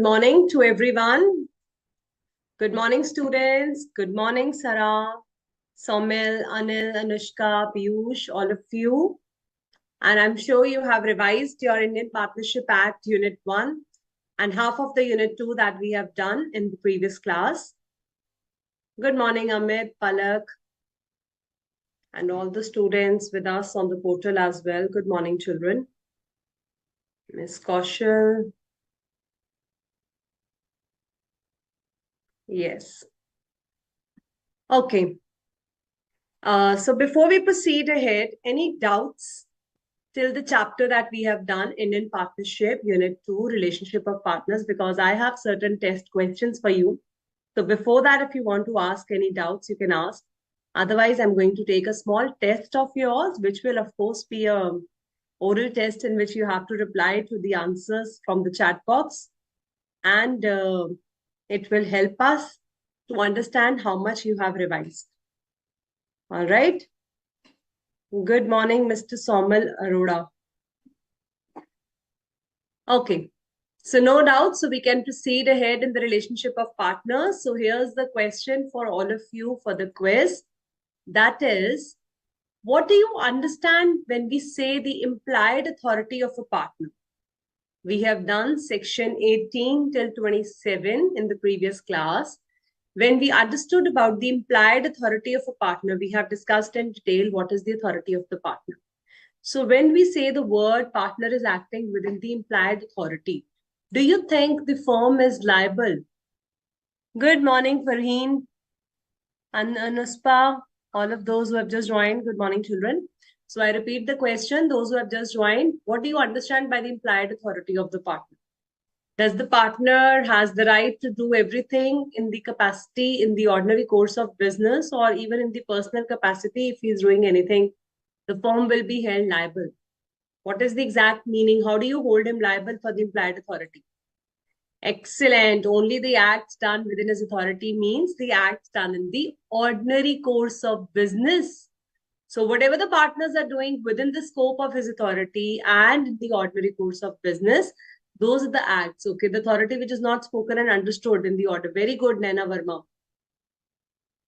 morning to everyone. Good morning, students. Good morning, Sarah, Somil, Anil, Anushka, Piyush, all of you. And I'm sure you have revised your Indian Partnership Act Unit 1 and half of the Unit 2 that we have done in the previous class. Good morning, Amit, Palak, and all the students with us on the portal as well. Good morning, children. Miss Kaushal. Yes. Okay. So before we proceed ahead, any doubts till the chapter that we have done, Indian Partnership, Unit 2, Relationship of Partners, because I have certain test questions for you. So before that, if you want to ask any doubts, you can ask. Otherwise, I'm going to take a small test of yours, which will, of course, be a oral test in which you have to reply to the answers from the chat box. And it will help us to understand how much you have revised. All right. Good morning, Mr. Somal Arora. Okay. So no doubt, so we can proceed ahead in the relationship of partners. So here's the question for all of you for the quiz. That is, what do you understand when we say the implied authority of a partner? We have done section 18 till 27 in the previous class. When we understood about the implied authority of a partner, we have discussed in detail what is the authority of the partner. So when we say the word partner is acting within the implied authority, do you think the firm is liable? Good morning, Farheen and Anuspa, all of those who have just joined. Good morning, children. So I repeat the question, those who have just joined, what do you understand by the implied authority of the partner? Does the partner has the right to do everything in the capacity, in the ordinary course of business, or even in the personal capacity? If he's doing anything, the firm will be held liable. What is the exact meaning? How do you hold him liable for the implied authority? Excellent. Only the acts done within his authority means the acts done in the ordinary course of business. So whatever the partners are doing within the scope of his authority and in the ordinary course of business, those are the acts. Okay, the authority which is not spoken and understood in the order. Very good, Naina Verma.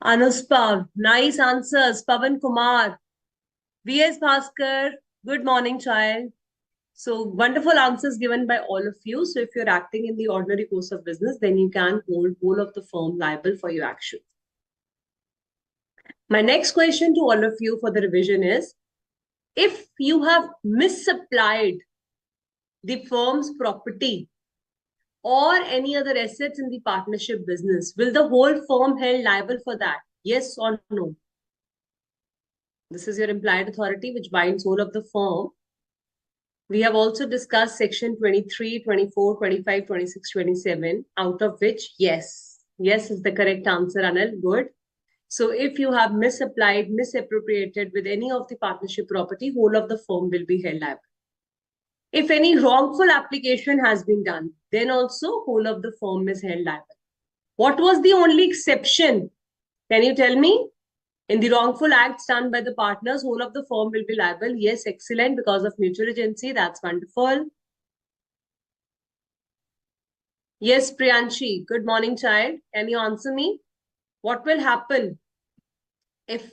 Anuspa, nice answers. Pavan Kumar. V.S. Bhaskar, good morning, child. So wonderful answers given by all of you. So if you're acting in the ordinary course of business, then you can hold whole of the firm liable for your action. My next question to all of you for the revision is, if you have misapplied the firm's property or any other assets in the partnership business, will the whole firm held liable for that? Yes or no? This is your implied authority which binds whole of the firm. We have also discussed section 23, 24, 25, 26, 27, out of which yes. Yes is the correct answer, Anil. Good. So if you have misapplied, misappropriated with any of the partnership property, whole of the firm will be held liable. If any wrongful application has been done, then also whole of the firm is held liable. What was the only exception? Can you tell me? In the wrongful acts done by the partners, whole of the firm will be liable. Yes, excellent, because of mutual agency. That's wonderful. Yes, Priyanshi. Good morning, child. Can you answer me? What will happen if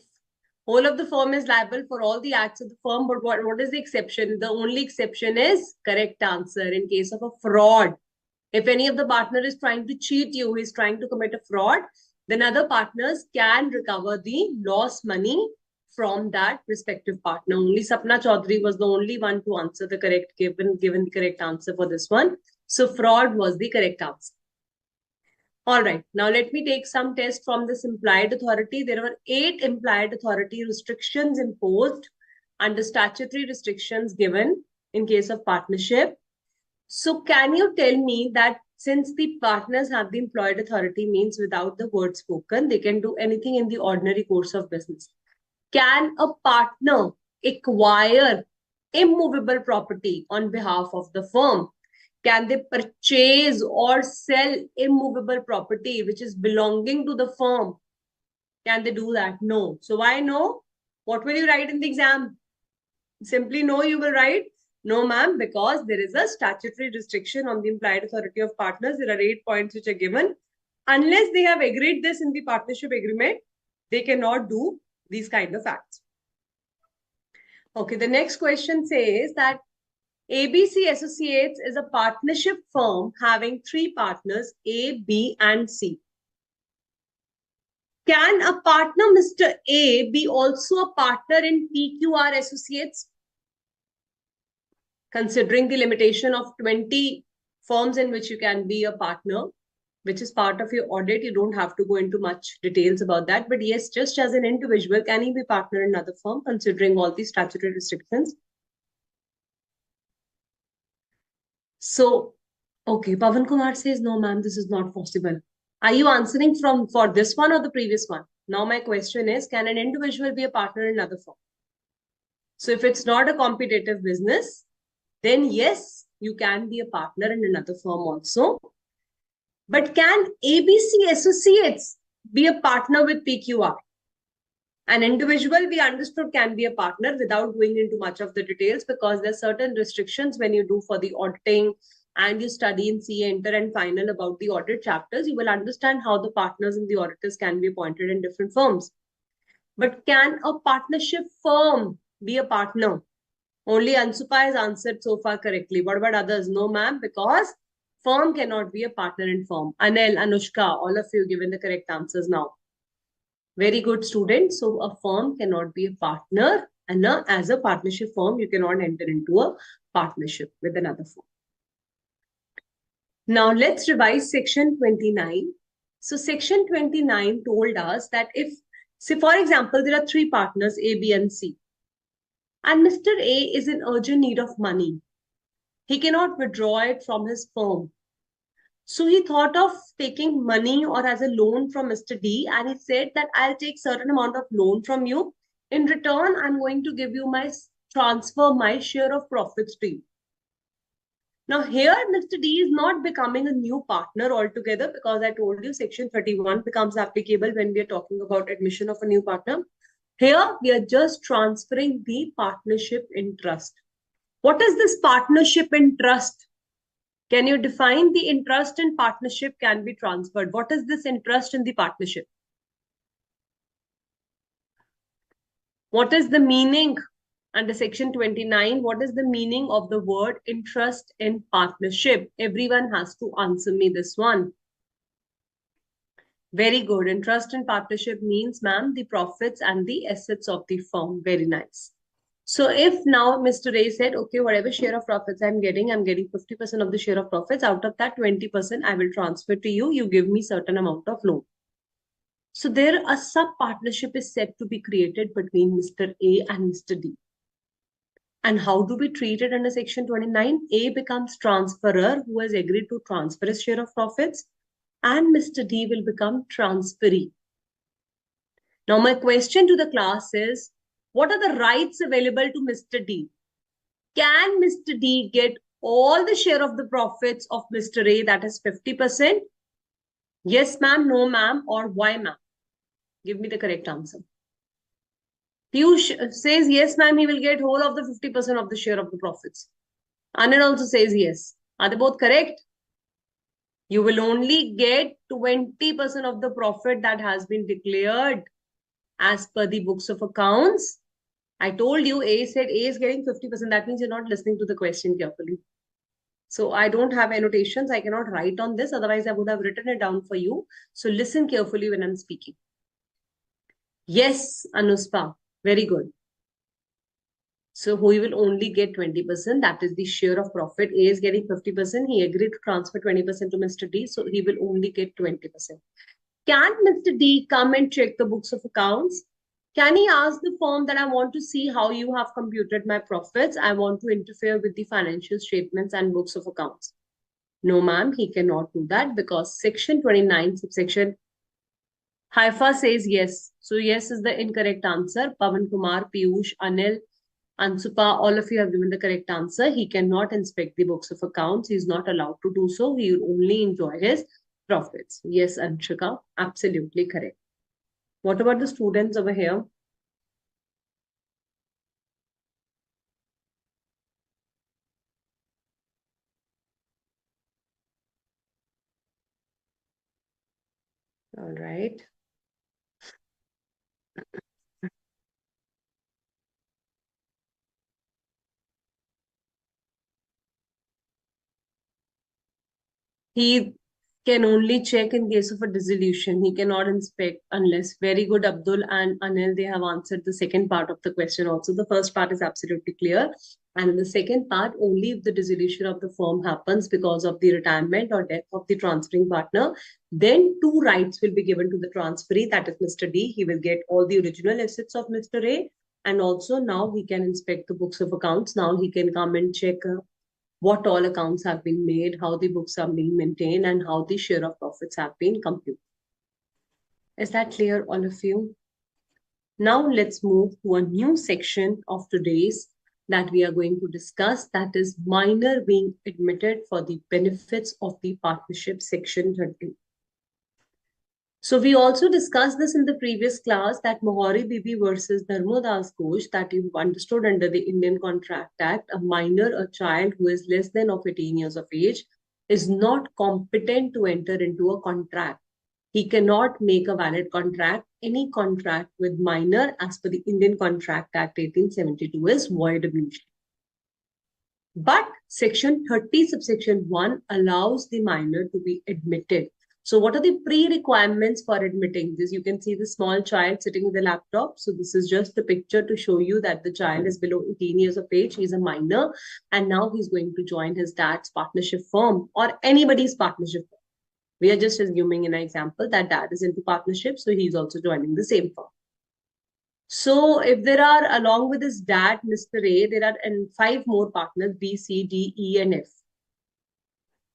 whole of the firm is liable for all the acts of the firm? But what is the exception? The only exception is correct answer in case of a fraud. If any of the partner is trying to cheat you, is trying to commit a fraud, then other partners can recover the lost money from that respective partner. Only Sapna Chaudhary was the only one to answer the correct, given the correct answer for this one. So fraud was the correct answer. All right, now let me take some tests from this implied authority. There were 8 implied authority restrictions imposed under statutory restrictions given in case of partnership. So can you tell me that since the partners have the implied authority, means without the word spoken, they can do anything in the ordinary course of business. Can a partner acquire immovable property on behalf of the firm? Can they purchase or sell immovable property which is belonging to the firm? Can they do that? No. So why no? What will you write in the exam? Simply no, you will write. No, ma'am, because there is a statutory restriction on the implied authority of partners. There are 8 points which are given. Unless they have agreed this in the partnership agreement, they cannot do these kind of acts. Okay, the next question says that ABC Associates is a partnership firm having 3 partners, A, B, and C. Can a partner, Mr. A, be also a partner in PQR Associates? Considering the limitation of 20 firms in which you can be a partner, which is part of your audit, you don't have to go into much details about that. But yes, just as an individual, can he be partner in another firm considering all these statutory restrictions? So, okay, Pavan Kumar says, no, ma'am, this is not possible. Are you answering for this one or the previous one? Now my question is, can an individual be a partner in another firm? So if it's not a competitive business, then yes, you can be a partner in another firm also. But can ABC Associates be a partner with PQR? An individual, we understood, can be a partner without going into much of the details because there are certain restrictions when you do for the auditing and you study in CA Inter and Final about the audit chapters. You will understand how the partners and the auditors can be appointed in different firms. But can a partnership firm be a partner? Only Ansupa has answered so far correctly. What about others? No, ma'am, because firm cannot be a partner in firm. Anil, Anushka, all of you given the correct answers now. Very good student. So a firm cannot be a partner, and as a partnership firm, you cannot enter into a partnership with another firm. Now let's revise section 29. So section 29 told us that if, say for example, there are 3 partners, A, B, and C. And Mr. A is in urgent need of money. He cannot withdraw it from his firm. So he thought of taking money or as a loan from Mr. D, and he said that I'll take certain amount of loan from you. In return, I'm going to give you my share of profits to you. Now here, Mr. D is not becoming a new partner altogether because I told you section 31 becomes applicable when we are talking about admission of a new partner. Here, we are just transferring the partnership interest. What is this partnership interest? Can you define the interest in partnership can be transferred? What is this interest in the partnership? What is the meaning under section 29? What is the meaning of the word interest in partnership? Everyone has to answer me this one. Very good. Interest in partnership means, ma'am, the profits and the assets of the firm. Very nice. So if now Mr. A said, okay, whatever share of profits I'm getting 50% of the share of profits. Out of that, 20% I will transfer to you. You give me certain amount of loan. So there a sub-partnership is said to be created between Mr. A and Mr. D. And how do we treat it under section 29? A becomes transferor who has agreed to transfer his share of profits, and Mr. D will become transferee. Now my question to the class is, what are the rights available to Mr. D? Can Mr. D get all the share of the profits of Mr. A, that is 50%? Yes, ma'am, no, ma'am, or why, ma'am? Give me the correct answer. Piyush says, yes, ma'am, he will get whole of the 50% of the share of the profits. Anand also says yes. Are they both correct? You will only get 20% of the profit that has been declared as per the books of accounts. I told you A said A is getting 50%. That means you're not listening to the question carefully. So I don't have annotations. I cannot write on this. Otherwise, I would have written it down for you. So listen carefully when I'm speaking. Yes, Anuspa. Very good. So he will only get 20%. That is the share of profit. A is getting 50%. He agreed to transfer 20% to Mr. D. So he will only get 20%. Can Mr. D come and check the books of accounts? Can he ask the firm that I want to see how you have computed my profits? I want to interfere with the financial statements and books of accounts. No, ma'am, he cannot do that because section 29, subsection Haifa says yes. So yes is the incorrect answer. Pavan Kumar, Piyush, Anil, Ansupa, all of you have given the correct answer. He cannot inspect the books of accounts. He is not allowed to do so. He will only enjoy his profits. Yes, Anshika, absolutely correct. What about the students over here? All right. He can only check in case of a dissolution. He cannot inspect unless. Very good, Abdul and Anil. They have answered the second part of the question also. The first part is absolutely clear. And in the second part, only if the dissolution of the firm happens because of the retirement or death of the transferring partner, then two rights will be given to the transferee, that is Mr. D. He will get all the original assets of Mr. A. And also now he can inspect the books of accounts. Now he can come and check what all accounts have been made, how the books are being maintained, and how the share of profits have been computed. Is that clear, all of you? Now let's move to a new section of today's that we are going to discuss, that is minor being admitted for the benefits of the partnership, section 30. So we also discussed this in the previous class, that Mohori Bibi versus Dharmodas Ghosh, that you understood under the Indian Contract Act, a minor, a child who is less than of 18 years of age, is not competent to enter into a contract. He cannot make a valid contract. Any contract with minor as per the Indian Contract Act 1872 is void ab initio. But section 30 subsection 1 allows the minor to be admitted. So what are the pre-requirements for admitting this? You can see the small child sitting with the laptop. So this is just the picture to show you that the child is below 18 years of age. He's a minor and now he's going to join his dad's partnership firm or anybody's partnership firm. We are just assuming in an example that dad is into partnership, so he's also joining the same firm. So if there are, along with his dad, Mr. A, there are 5 more partners, B, C, D, E, and F.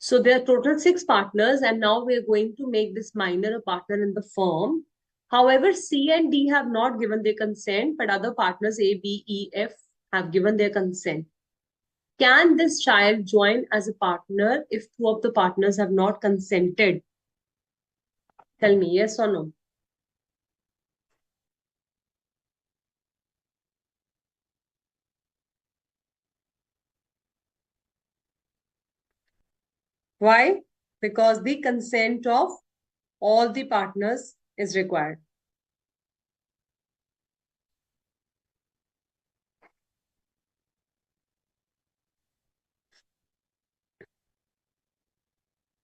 So there are total 6 partners, and now we are going to make this minor a partner in the firm. However, C and D have not given their consent, but other partners A, B, E, F have given their consent. Can this child join as a partner if 2 of the partners have not consented? Tell me, yes or no? Why? Because the consent of all the partners is required.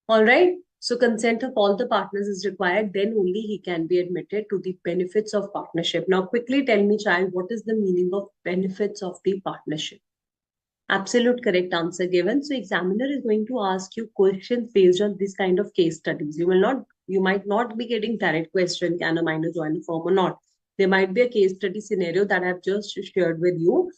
All right. So consent of all the partners is required. Then only he can be admitted to the benefits of partnership. Now, quickly tell me, child, what is the meaning of benefits of the partnership? Absolute correct answer given. So examiner is going to ask you questions based on this kind of case studies. You might not be getting direct question, can a minor join a firm or not? There might be a case study scenario that I've just shared with you.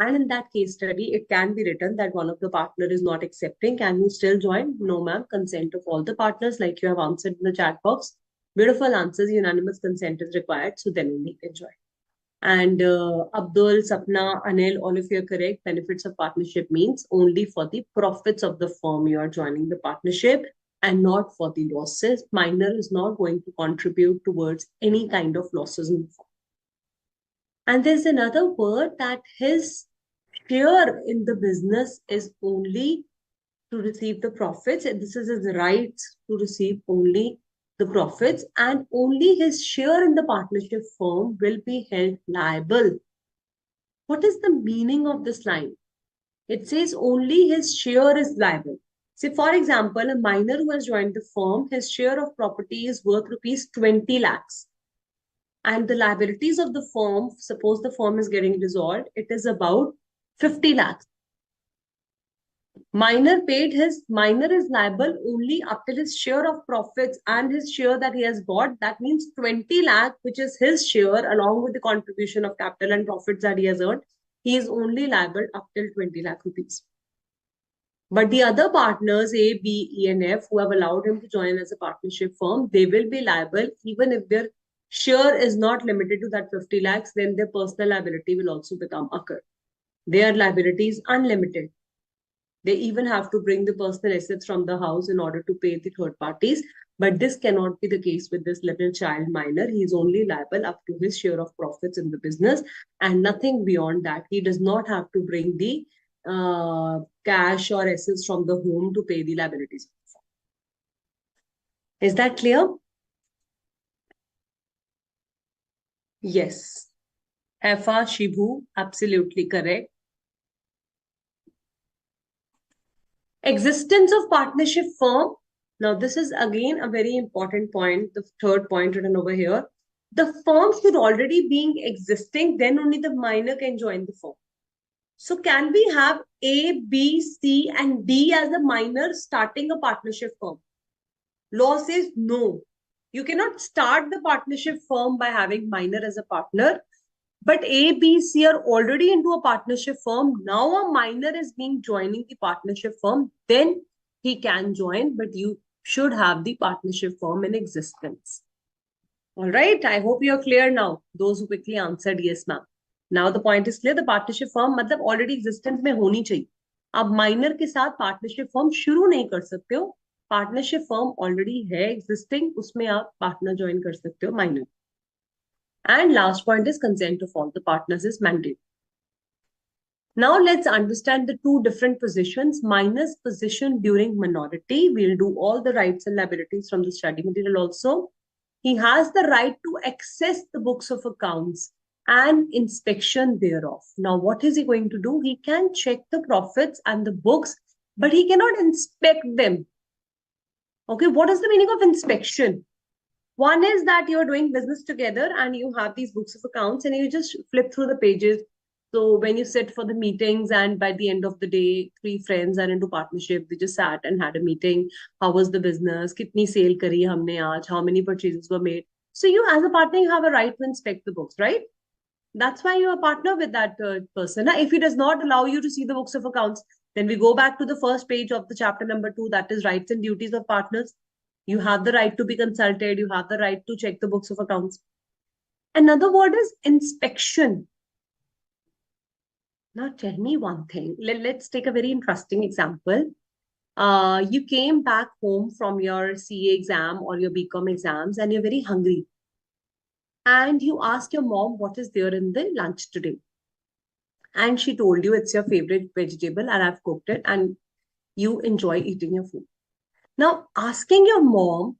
And in that case study, it can be written that one of the partner is not accepting. Can you still join? No, ma'am. Consent of all the partners, like you have answered in the chat box. Beautiful answers. Unanimous consent is required. So then only can join. And Abdul, Sapna, Anil, all of you are correct. Benefits of partnership means only for the profits of the firm you are joining the partnership and not for the losses. Minor is not going to contribute towards any kind of losses in the firm. And there's another word that his share in the business is only to receive the profits. And this is his right to receive only the profits, and only his share in the partnership firm will be held liable. What is the meaning of this line? It says only his share is liable. Say, for example, a minor who has joined the firm, his share of property is worth rupees 20 lakhs. And the liabilities of the firm, suppose the firm is getting dissolved, it is about 50 lakhs. Minor is liable only up till his share of profits and his share that he has got. That means 20 lakh, which is his share along with the contribution of capital and profits that he has earned. He is only liable up till 20 lakh rupees. But the other partners, A, B, E, and F, who have allowed him to join as a partnership firm, they will be liable even if their share is not limited to that 50 lakhs, then their personal liability will also become occur. Their liability is unlimited. They even have to bring the personal assets from the house in order to pay the third parties. But this cannot be the case with this little child minor. He is only liable up to his share of profits in the business and nothing beyond that. He does not have to bring the cash or assets from the home to pay the liabilities. Is that clear? Yes. Hefa, Shibhu, absolutely correct. Existence of partnership firm. Now, this is again a very important point, the third point written over here. The firm should already be existing, then only the minor can join the firm. So, can we have A, B, C, and D as the minor starting a partnership firm? Law says no. You cannot start the partnership firm by having minor as a partner. But A, B, C are already into a partnership firm. Now a minor is being joining the partnership firm. Then he can join, but you should have the partnership firm in existence. All right. I hope you're clear now. Those who quickly answered yes, ma'am. Now the point is clear. The partnership firm मतलब already existence में होनी चाहिए. आप minor के साथ partnership firm शुरू नहीं कर सकते हो. Partnership firm already है existing. उसमें आप partner join कर सकते हो minor. And last point is consent of all the partners is mandatory. Now let's understand the two different positions. Minor's position during minority. We'll do all the rights and liabilities from the study material also. He has the right to access the books of accounts and inspection thereof. Now, what is he going to do? He can check the profits and the books, but he cannot inspect them. Okay, what is the meaning of inspection? One is that you're doing business together and you have these books of accounts and you just flip through the pages. So when you sit for the meetings and by the end of the day, three friends are into partnership, they just sat and had a meeting. How was the business? Kitni sale kari humne aaj? How many purchases were made? So you as a partner, you have a right to inspect the books, right? That's why you're a partner with that person. If he does not allow you to see the books of accounts, then we go back to the first page of the chapter number 2, that is rights and duties of partners. You have the right to be consulted. You have the right to check the books of accounts. Another word is inspection. Now, tell me one thing. Let's take a very interesting example. You came back home from your CA exam or your BCom exams and you're very hungry. And you ask your mom what is there in the lunch today. And she told you it's your favorite vegetable and I've cooked it and you enjoy eating your food. Now, asking your mom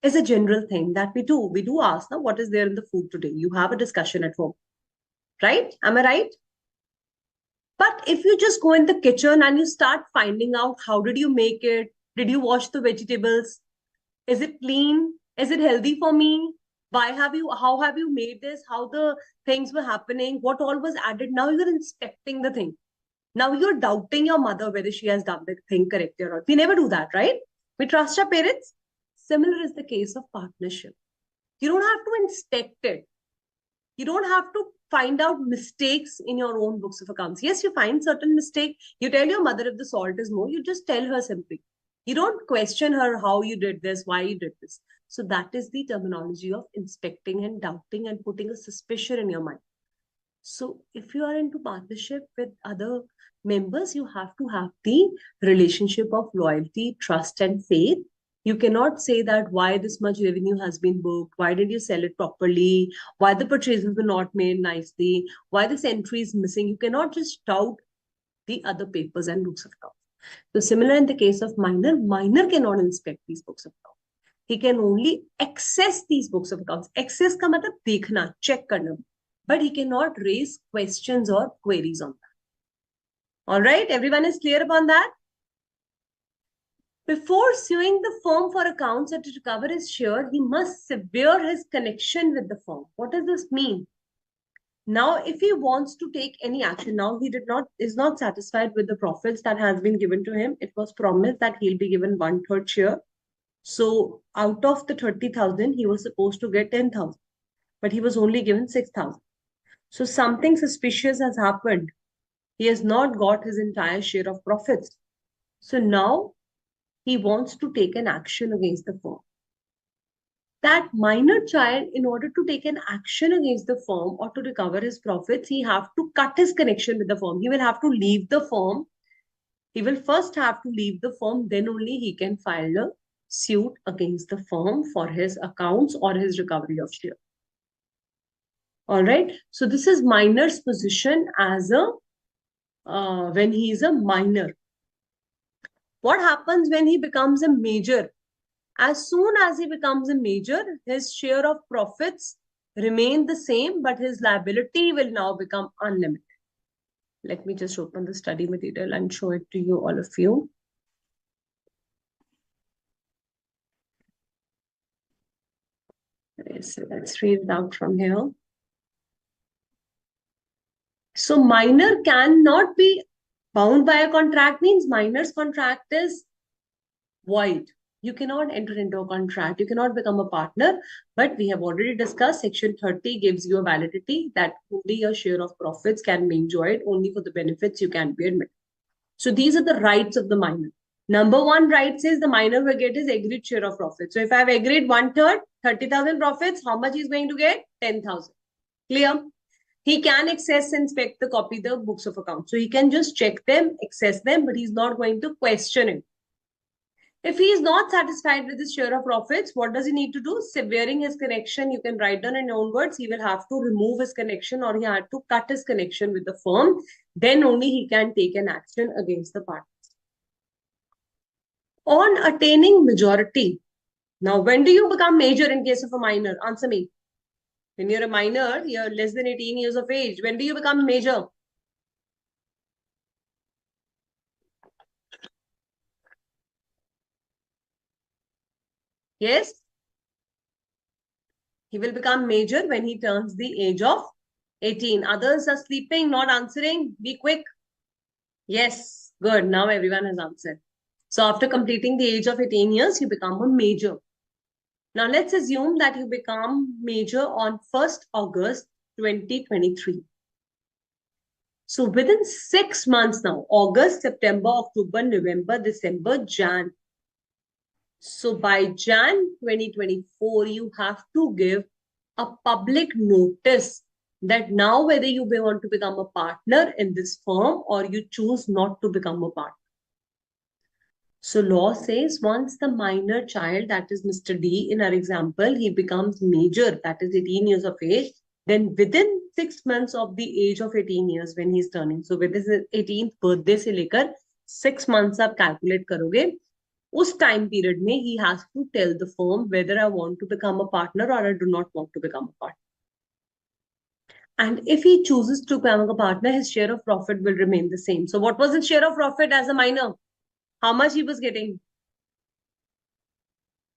is a general thing that we do. We do ask, now, what is there in the food today? You have a discussion at home, right? Am I right? But if you just go in the kitchen and you start finding out how did you make it? Did you wash the vegetables? Is it clean? Is it healthy for me? How have you made this? How the things were happening? What all was added? Now you're inspecting the thing. Now you're doubting your mother whether she has done the thing correctly or not. We never do that, right? We trust our parents. Similar is the case of partnership. You don't have to inspect it. You don't have to find out mistakes in your own books of accounts. Yes, you find certain mistake. You tell your mother if the salt is more, you just tell her simply. You don't question her how you did this, why you did this. So that is the terminology of inspecting and doubting and putting a suspicion in your mind. So if you are into partnership with other members, you have to have the relationship of loyalty, trust, and faith. You cannot say that why this much revenue has been booked, why did you sell it properly, why the purchases were not made nicely, why this entry is missing. You cannot just doubt the other papers and books of accounts. So similar in the case of minor, minor cannot inspect these books of accounts. He can only access these books of accounts. Access का मतलब देखना, check करना. But he cannot raise questions or queries on that. All right, everyone is clear upon that? Before suing the firm for accounts or to recover his share, he must sever his connection with the firm. What does this mean? Now, if he wants to take any action, now he is not satisfied with the profits that has been given to him. It was promised that he'll be given 1/3 share. So out of the 30,000, he was supposed to get 10,000, but he was only given 6,000. So something suspicious has happened. He has not got his entire share of profits. So now he wants to take an action against the firm. That minor child, in order to take an action against the firm or to recover his profits, he have to cut his connection with the firm. He will have to leave the firm. He will first have to leave the firm, then only he can file a suit against the firm for his accounts or his recovery of share. All right. So this is minor's position as a when he is a minor. What happens when he becomes a major? As soon as he becomes a major, his share of profits remain the same, but his liability will now become unlimited. Let me just open the study material and show it to you, all of you. Okay, so let's read it out from here. So minor cannot be bound by a contract means minor's contract is void. You cannot enter into a contract. You cannot become a partner. But we have already discussed Section 30 gives you a validity that only your share of profits can be enjoyed only for the benefits you can be admitted. So these are the rights of the minor. Number one right says the minor will get his agreed share of profits. So if I have agreed 1/3, 30,000 profits, how much he's going to get? 10,000. Clear? He can access, inspect the copy, the books of accounts. So he can just check them, access them, but he's not going to question it. If he is not satisfied with his share of profits, what does he need to do? Severing his connection, you can write down in your own words, he will have to remove his connection or he had to cut his connection with the firm. Then only he can take an action against the partners. On attaining majority. Now, when do you become major in case of a minor? Answer me. When you're a minor, you're less than 18 years of age. When do you become major? Yes? He will become major when he turns the age of 18. Others are sleeping, not answering. Be quick. Yes, good. Now everyone has answered. So after completing the age of 18 years, you become a major. Now let's assume that you become major on 1st August 2023. So within 6 months now, August, September, October, November, December, Jan. So by Jan 2024, you have to give a public notice that now whether you want to become a partner in this firm or you choose not to become a partner. So law says once the minor child, that is Mr. D in our example, he becomes major, that is 18 years of age, then within 6 months of the age of 18 years when he's turning, so with his 18th birthday से लेकर 6 months आप calculate करोगे, उस time period में he has to tell the firm whether I want to become a partner or I do not want to become a partner. And if he chooses to become a partner, his share of profit will remain the same. So what was his share of profit as a minor? How much he was getting?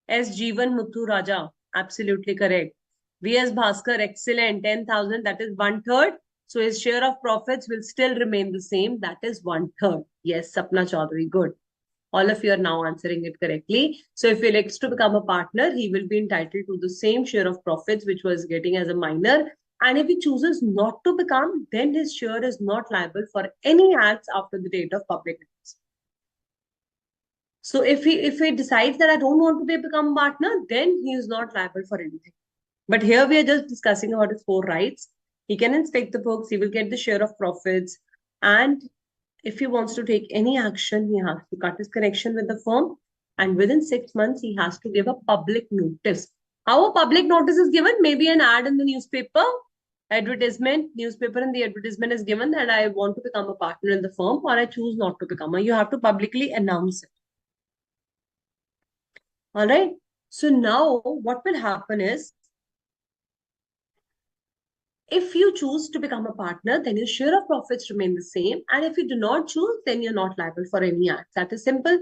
S. Jeevan Muthu Raja, absolutely correct. V.S. Bhaskar, excellent, 10,000, that is 1/3. So his share of profits will still remain the same, that is 1/3. Yes, Sapna Chaudhary, good. All of you are now answering it correctly. So if he elects to become a partner, he will be entitled to the same share of profits which was getting as a minor. And if he chooses not to become, then his share is not liable for any acts after the date of public notice. So if he decides that I don't want to become a partner, then he is not liable for anything. But here we are just discussing about his 4 rights. He can inspect the books, he will get the share of profits, and if he wants to take any action, he has to cut his connection with the firm, and within 6 months, he has to give a public notice. How a public notice is given? Maybe an ad in the newspaper, advertisement, newspaper, and the advertisement is given that I want to become a partner in the firm or I choose not to become. You have to publicly announce it. All right. So now what will happen is, if you choose to become a partner, then your share of profits remain the same. And if you do not choose, then you're not liable for any act. That is simple.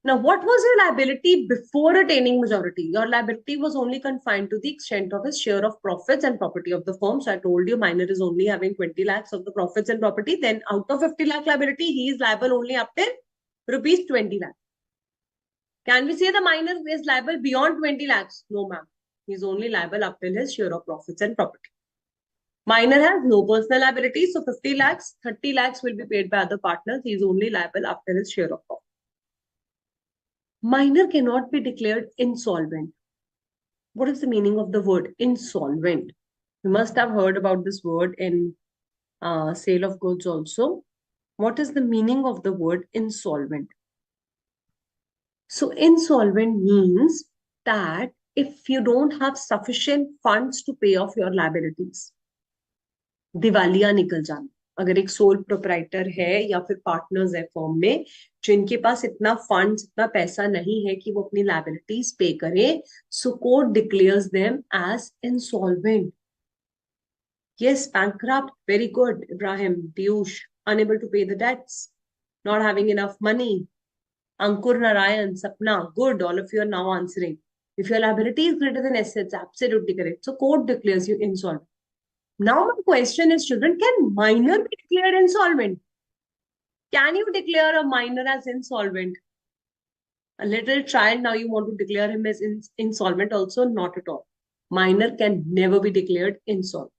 Now, what was your liability before attaining majority? Your liability was only confined to the extent of his share of profits and property of the firm. So I told you minor is only having 20 lakhs of the profits and property. Then out of 50 lakh liability, he is liable only up till rupees 20 lakh. Can we say the minor is liable beyond 20 lakhs? No, ma'am. He's only liable up till his share of profits and property. Minor has no personal liability, so 50 lakhs, 30 lakhs will be paid by other partners. He is only liable up till his share of profit. Minor cannot be declared insolvent. What is the meaning of the word insolvent? You must have heard about this word in sale of goods also. What is the meaning of the word insolvent? So insolvent means that if you don't have sufficient funds to pay off your liabilities, दिवालिया निकल जाना. अगर एक sole proprietor है या फिर partners है firm में जिनके पास इतना फंड्स, इतना पैसा नहीं है कि वो अपनी लायबिलिटीज पे करें, so court declares them as insolvent. Yes, bankrupt. Very good. Ibrahim, Piyush, unable to pay the debts, not having enough money. Ankur, Narayan, Sapna, good. All of you are now answering. If your liability is greater than assets, absolutely correct. So court declares you insolvent. Now my question is, children, can minor be declared insolvent? Can you declare a minor as insolvent? A little child, now you want to declare him as insolvent also? Not at all. Minor can never be declared insolvent.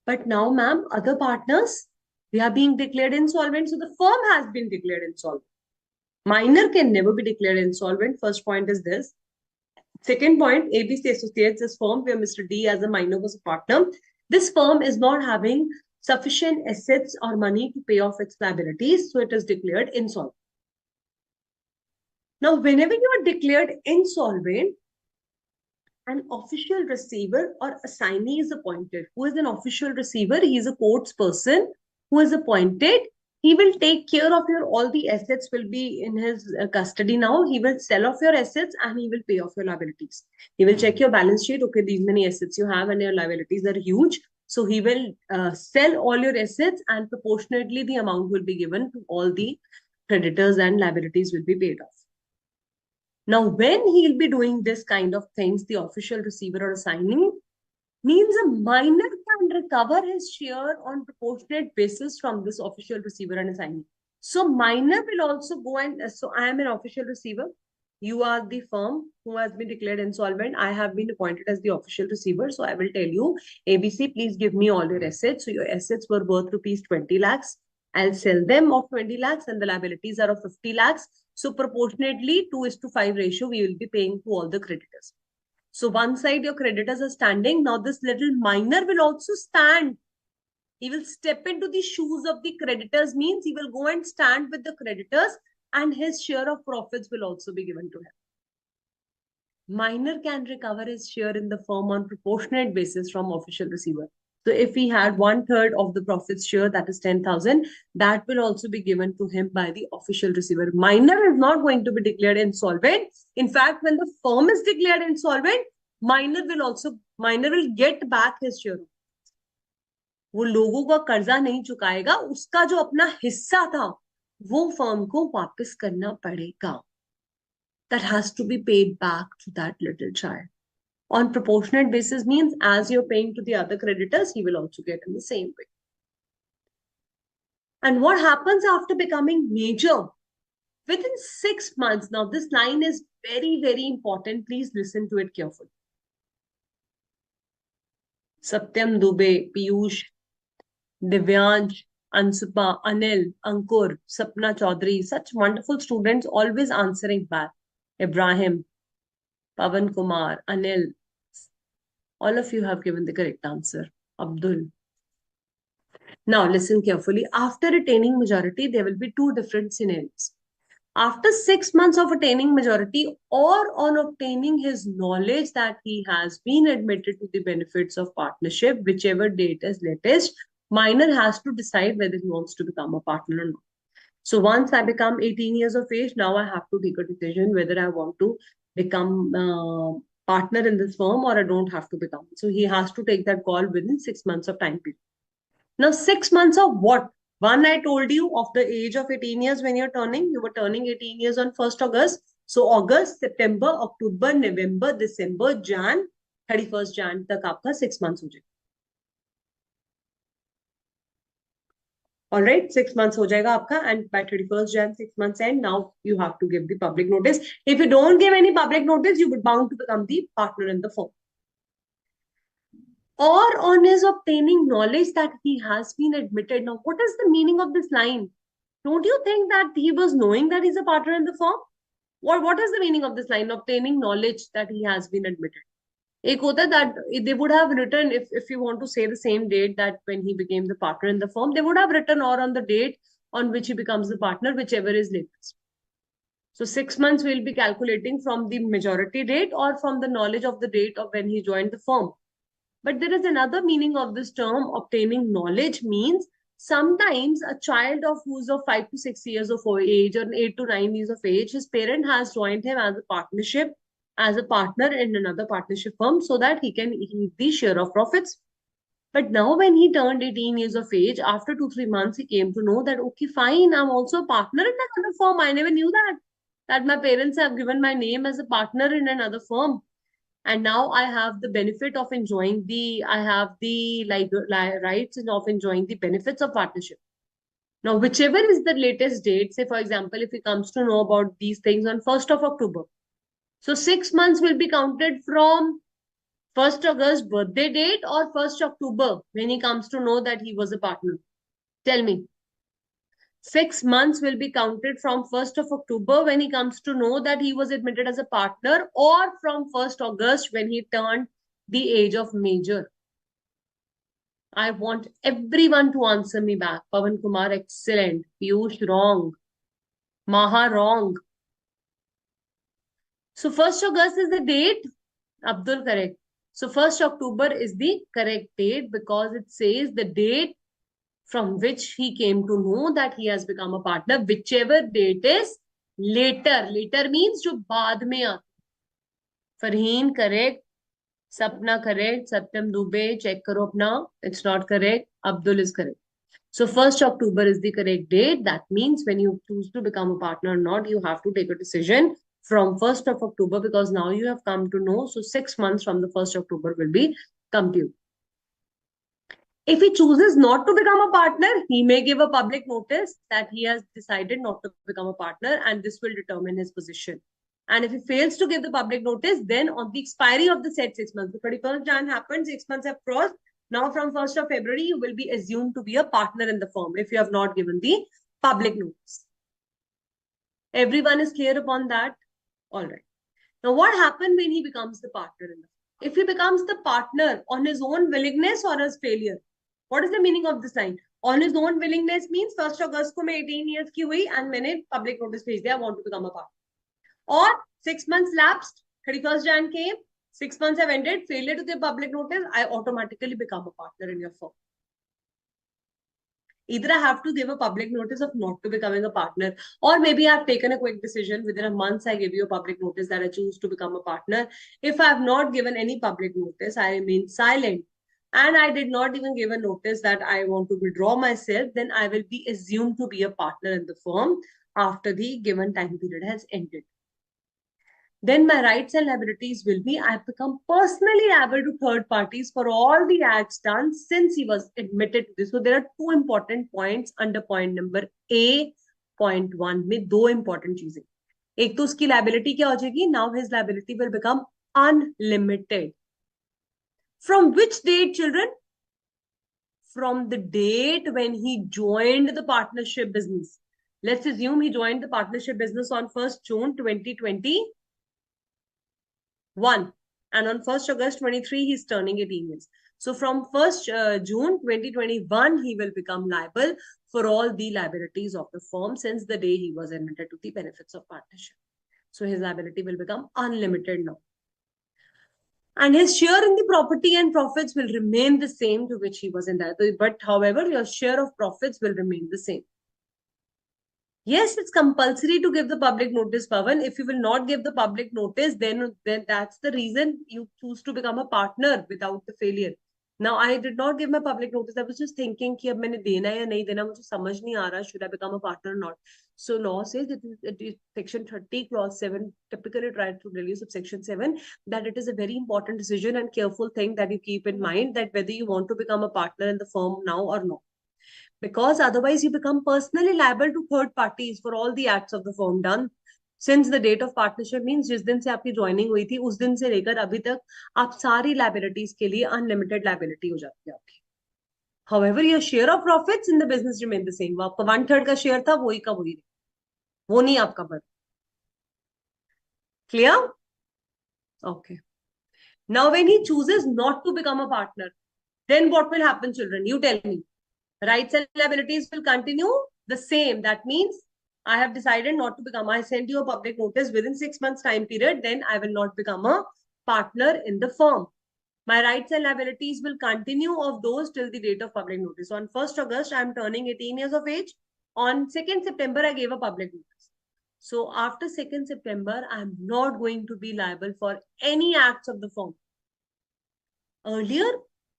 But now, ma'am, other partners, they are being declared insolvent. So the firm has been declared insolvent. Minor can never be declared insolvent. First point is this. Second point, ABC associates this firm where Mr. D as a minor was a partner. This firm is not having sufficient assets or money to pay off its liabilities. So it is declared insolvent. Now, whenever you are declared insolvent, an official receiver or assignee is appointed. Who is an official receiver? He is a court's person who is appointed. He will take care of your, all the assets will be in his custody now. He will sell off your assets and he will pay off your liabilities. He will check your balance sheet. Okay, these many assets you have and your liabilities are huge. So he will sell all your assets and proportionately the amount will be given to all the creditors and liabilities will be paid off. Now, when he'll be doing this kind of things, the official receiver or assignee means a minor can recover his share on proportionate basis from this official receiver and assignee. So minor will also go and, so I am an official receiver. You are the firm who has been declared insolvent. I have been appointed as the official receiver. So I will tell you, ABC, please give me all your assets. So your assets were worth rupees 20 lakhs. I'll sell them of 20 lakhs and the liabilities are of 50 lakhs. So proportionately 2:5 ratio, we will be paying to all the creditors. So one side your creditors are standing. Now this little minor will also stand. He will step into the shoes of the creditors, means he will go and stand with the creditors and his share of profits will also be given to him. Minor can recover his share in the firm on proportionate basis from official receiver. So if he had 1/3 of the profits share, that is 10,000, that will also be given to him by the official receiver. Minor is not going to be declared insolvent. In fact, when the firm is declared insolvent, minor will get back his share. वो लोगों का कर्जा नहीं चुकाएगा, उसका जो अपना हिस्सा था वो फर्म को वापस करना पड़ेगा. That has to be paid back to that little child. On proportionate basis means as you're paying to the other creditors, he will also get in the same way. And what happens after becoming major? Within 6 months, now this line is very, very important. Please listen to it carefully. Satyam Dubey, Piyush, Divyansh, Ansupa, Anil, Ankur, Sapna Chaudhary, such wonderful students always answering back. Ibrahim, Pavan Kumar, Anil, all of you have given the correct answer. Abdul. Now listen carefully. After attaining majority, there will be two different scenarios. After 6 months of attaining majority or on obtaining his knowledge that he has been admitted to the benefits of partnership, whichever date is latest, minor has to decide whether he wants to become a partner or not. So once I become 18 years of age, now I have to take a decision whether I want to become partner in this firm or I don't have to become. So he has to take that call within 6 months of time period. Now 6 months of what? One, I told you of the age of 18 years when you were turning 18 years on 1st August. So August, September, October, November, December, Jan, 31st Jan तक आपका 6 months हो जाएगा. All right, 6 months हो जाएगा आपका, and by 31st Jan, 6 months end, now you have to give the public notice. If you don't give any public notice, you would bound to become the partner in the firm. Or on his obtaining knowledge that he has been admitted. Now, what is the meaning of this line? Don't you think that he was knowing that he's a partner in the firm? What is the meaning of this line? Obtaining knowledge that he has been admitted. एक होता है that they would have written, if you want to say the same date that when he became the partner in the firm, they would have written or on the date on which he becomes the partner, whichever is latest. So 6 months we'll be calculating from the majority date or from the knowledge of the date of when he joined the firm. But there is another meaning of this term, obtaining knowledge means Sometimes a child of who's of 5 to 6 years of age or 8 to 9 years of age, his parent has joined him as a partnership, as a partner in another partnership firm so that he can eat the share of profits. But now when he turned 18 years of age, after 2, 3 months, he came to know that, okay, fine, I'm also a partner in another firm. I never knew that my parents have given my name as a partner in another firm. And now I have the benefit of enjoying I have the rights and of enjoying the benefits of partnership. Now, whichever is the latest date, say for example, if he comes to know about these things on 1st of October, so 6 months will be counted from 1st August birthday date or 1st October when he comes to know that he was a partner. Tell me. 6 months will be counted from 1st of October when he comes to know that he was admitted as a partner, or from 1st August when he turned the age of major. I want everyone to answer me back. Pavan Kumar, excellent. Piyush, wrong. Maha, wrong. So 1st August is the date. Abdul, correct. So 1st October is the correct date because it says the date from which he came to know that he has become a partner, whichever date is later. Later means जो बाद में आता. Farheen correct, Sapna correct, Satyam Dubey check करो अपना. It's not correct. Abdul is correct. So 1st October is the correct date. That means when you choose to become a partner or not, you have to take a decision from 1st of October because now you have come to know. So 6 months from the 1st October will be computed. If he chooses not to become a partner, he may give a public notice that he has decided not to become a partner, and this will determine his position. And if he fails to give the public notice, then on the expiry of the said 6 months, the 31st Jan happened, 6 months have crossed. Now from 1st of February, you will be assumed to be a partner in the firm if you have not given the public notice. Everyone is clear upon that? All right. Now, what happens when he becomes the partner in the firm? If he becomes the partner on his own willingness or his failure, what is the meaning of this line? On his own willingness means 1st August को मैं 18 years की हुई and मैंने public notice भेज दिया, I want to become a partner. Or 6 months lapsed, 31st Jan came, 6 months have ended, failure to give public notice, I automatically become a partner in your firm. Either I have to give a public notice of not to becoming a partner, or maybe I've taken a quick decision within a month. I give you a public notice that I choose to become a partner. If I have not given any public notice, I remain silent, and I did not even give a notice that I want to withdraw myself, then I will be assumed to be a partner in the firm after the given time period has ended. Then my rights and liabilities will be, I have become personally liable to third parties for all the acts done since he was admitted to this. So there are two important points under point number A, point 1 में दो important चीजें. एक तो उसकी liability क्या हो जाएगी? Now his liability will become unlimited. From which date, children? From the date when he joined the partnership business. Let's assume he joined the partnership business on 1st June 2020. And on 1st August 23 he's turning 18 years. So from 1st June 2021 he will become liable for all the liabilities of the firm since the day he was admitted to the benefits of partnership. So his liability will become unlimited now, and his share in the property and profits will remain the same to which he was entitled. But however, your share of profits will remain the same. Yes, it's compulsory to give the public notice, Pavan. If you will not give the public notice, then that's the reason you choose to become a partner without the failure. Now, I did not give my public notice. I was just thinking कि अब मैंने देना है या नहीं देना, मुझे समझ नहीं आ रहा. Should I become a partner or not? So law says it is section 30 clause 7 typically tries to release subsection 7 that it is a very important decision and careful thing that you keep in mind that whether you want to become a partner in the firm now or not. Because otherwise you become personally liable to third parties for all the acts of the firm done since the date of partnership means जिस दिन से आपकी joining हुई थी उस दिन से लेकर अभी तक आप सारी liabilities के लिए unlimited liability हो जाती है आपकी. However, your share of profits in the business remain the same. वो आपका 1/3 का शेयर था वही का वही, वो नहीं आपका बढ़. Clear? Okay. Now when he chooses not to become a partner, then what will happen, children? You tell me. Rights and liabilities will continue the same. That means I have decided not to become, I send you a public notice within 6 months time period, then I will not become a partner in the firm. My rights and liabilities will continue of those till the date of public notice. On 1st August, I am turning 18 years of age. On 2nd September, I gave a public notice. So after 2nd September, I am not going to be liable for any acts of the firm. Earlier,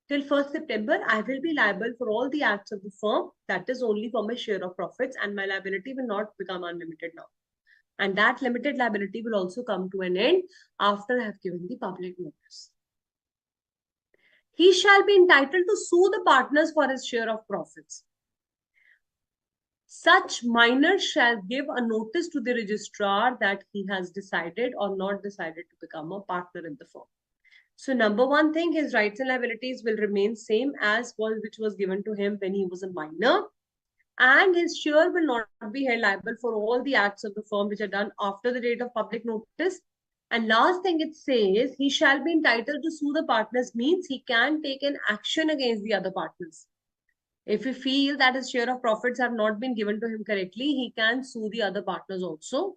till 1st September, I will be liable for all the acts of the firm. That is only for my share of profits, and my liability will not become unlimited now. And that limited liability will also come to an end after I have given the public notice. He shall be entitled to sue the partners for his share of profits. Such minor shall give a notice to the registrar that he has decided or not decided to become a partner in the firm. So number one thing, his rights and liabilities will remain same as which was given to him when he was a minor. And his share will not be held liable for all the acts of the firm which are done after the date of public notice. And last thing it says, he shall be entitled to sue the partners means he can take an action against the other partners. If we feel that his share of profits have not been given to him correctly, he can sue the other partners also.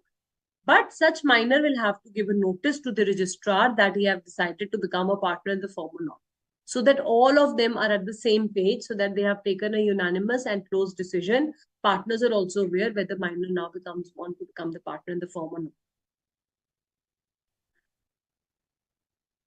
But such minor will have to give a notice to the registrar that he have decided to become a partner in the firm or not. So that all of them are at the same page, so that they have taken a unanimous and close decision. Partners are also aware whether minor now want to become the partner in the firm or not.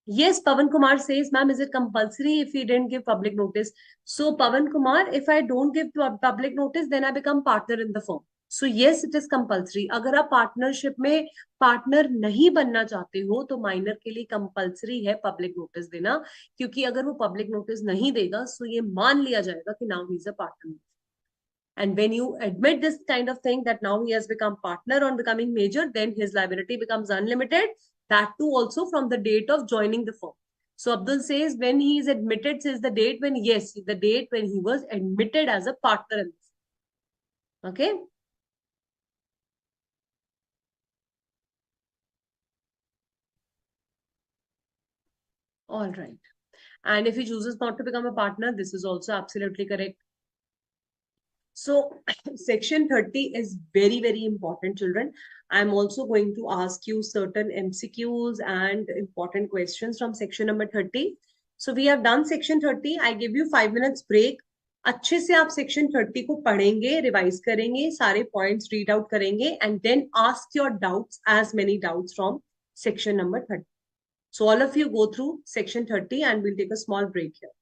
Yes, Pavan Kumar says, ma'am, is it compulsory if we didn't give public notice? So, Pavan Kumar, if I don't give public notice, then I become partner in the firm. So, yes, it is compulsory. अगर आप partnership में partner नहीं बनना चाहते हो तो minor के लिए कंपल्सरी है पब्लिक नोटिस देना, क्योंकि अगर वो पब्लिक नोटिस नहीं देगा तो ये मान लिया जाएगा कि now he is a partner. And when you admit this kind of thing that now he has become partner on becoming major, then his liability becomes unlimited. That too also from the date of joining the firm. So Abdul says when he is admitted says the date when, yes, the date when he was admitted as a partner in this. Okay. All right. And if he chooses not to become a partner, this is also absolutely correct. So section 30 is very, very important, children. I'm also going to ask you certain MCQs and important questions from section number 30. So we have done section 30. I give you 5 minutes break. अच्छे से आप section 30 को पढ़ेंगे, revise करेंगे, सारे points read out करेंगे and then ask your doubts as many doubts from section number 30. So all of you go through section 30 and we'll take a small break here.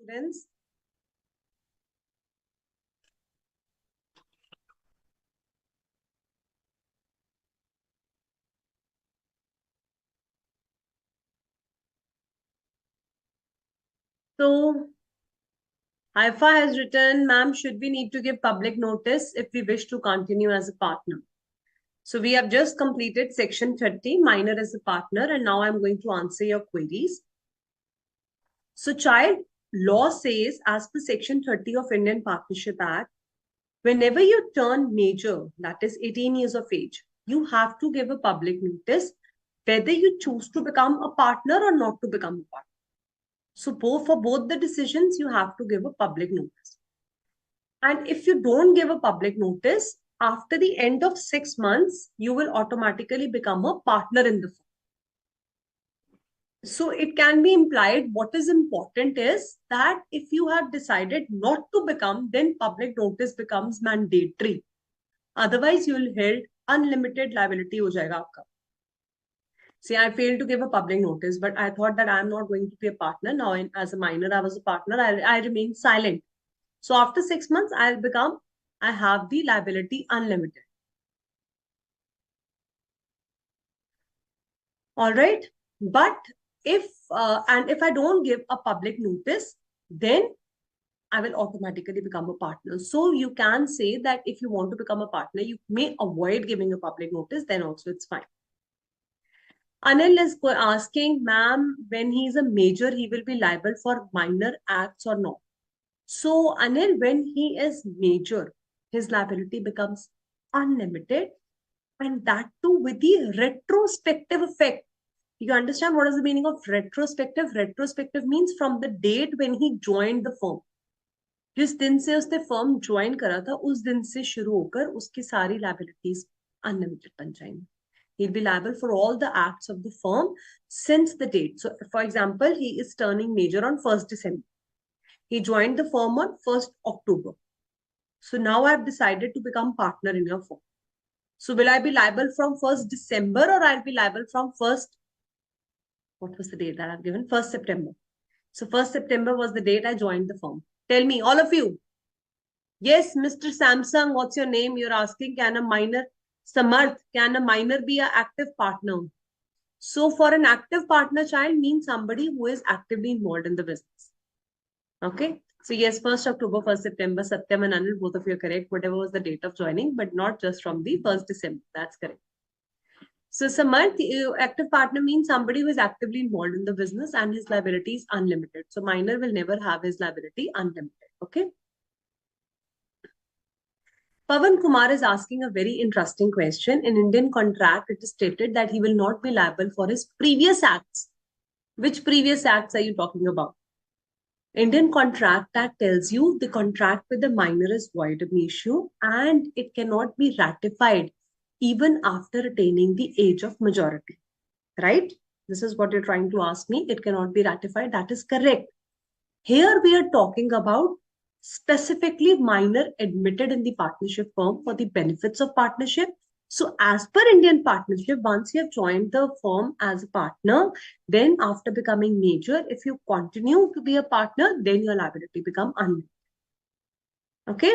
students? So Haifa has written, ma'am, should we need to give public notice if we wish to continue as a partner? So we have just completed section 30, minor as a partner, and now I'm going to answer your queries. So child, law says as per section 30 of Indian Partnership Act, whenever you turn major, that is 18 years of age, you have to give a public notice whether you choose to become a partner or not to become a partner. So for both the decisions, you have to give a public notice. And if you don't give a public notice, after the end of 6 months, you will automatically become a partner in the firm. So it can be implied. What is important is that if you have decided not to become, then public notice becomes mandatory. Otherwise, you will held unlimited liability ho jayega aapka. See, I failed to give a public notice, but I thought that I'm not going to be a partner. Now, as a minor, I was a partner. I remain silent. So after 6 months, I have the liability unlimited. All right. But if I don't give a public notice, then I will automatically become a partner. So you can say that if you want to become a partner, you may avoid giving a public notice, then also it's fine. Anil is asking, ma'am, when he's a major, he will be liable for minor acts or not? So Anil, when he is major, his liability becomes unlimited, and that too with the retrospective effect. You understand what is the meaning of retrospective? Retrospective means from the date when he joined the firm. जिस दिन से उसने firm join करा था उस दिन से शुरू होकर उसकी सारी लायबिलिटीज अनलिमिटेड बन जाएंगी. He'll be liable for all the acts of the firm since the date. So, for example, he is turning major on 1st December. He joined the firm on 1st October. So now I've decided to become partner in your firm. So will I be liable from 1st December or I'll be liable from 1st, what was the date that I've given? 1st September. So 1st September was the date I joined the firm. Tell me, all of you. Yes, Mr. Samsung, what's your name? You're asking, can a minor, Samarth, can a minor be an active partner? So for an active partner child means somebody who is actively involved in the business. Okay. So yes, 1st October, 1st September, Satyam and Anil, both of you are correct. Whatever was the date of joining, but not just from the 1st December. That's correct. So Samarth, active partner means somebody who is actively involved in the business and his liability is unlimited. So minor will never have his liability unlimited. Okay. Pavan Kumar is asking a very interesting question. In Indian contract, it is stated that he will not be liable for his previous acts. Which previous acts are you talking about? Indian Contract Act tells you the contract with the minor is void of issue and it cannot be ratified even after attaining the age of majority. Right? This is what you're trying to ask me. It cannot be ratified. That is correct. Here we are talking about specifically minor admitted in the partnership firm for the benefits of partnership. So as per Indian partnership, once you have joined the firm as a partner, then after becoming major, if you continue to be a partner, then your liability become unlimited. Okay.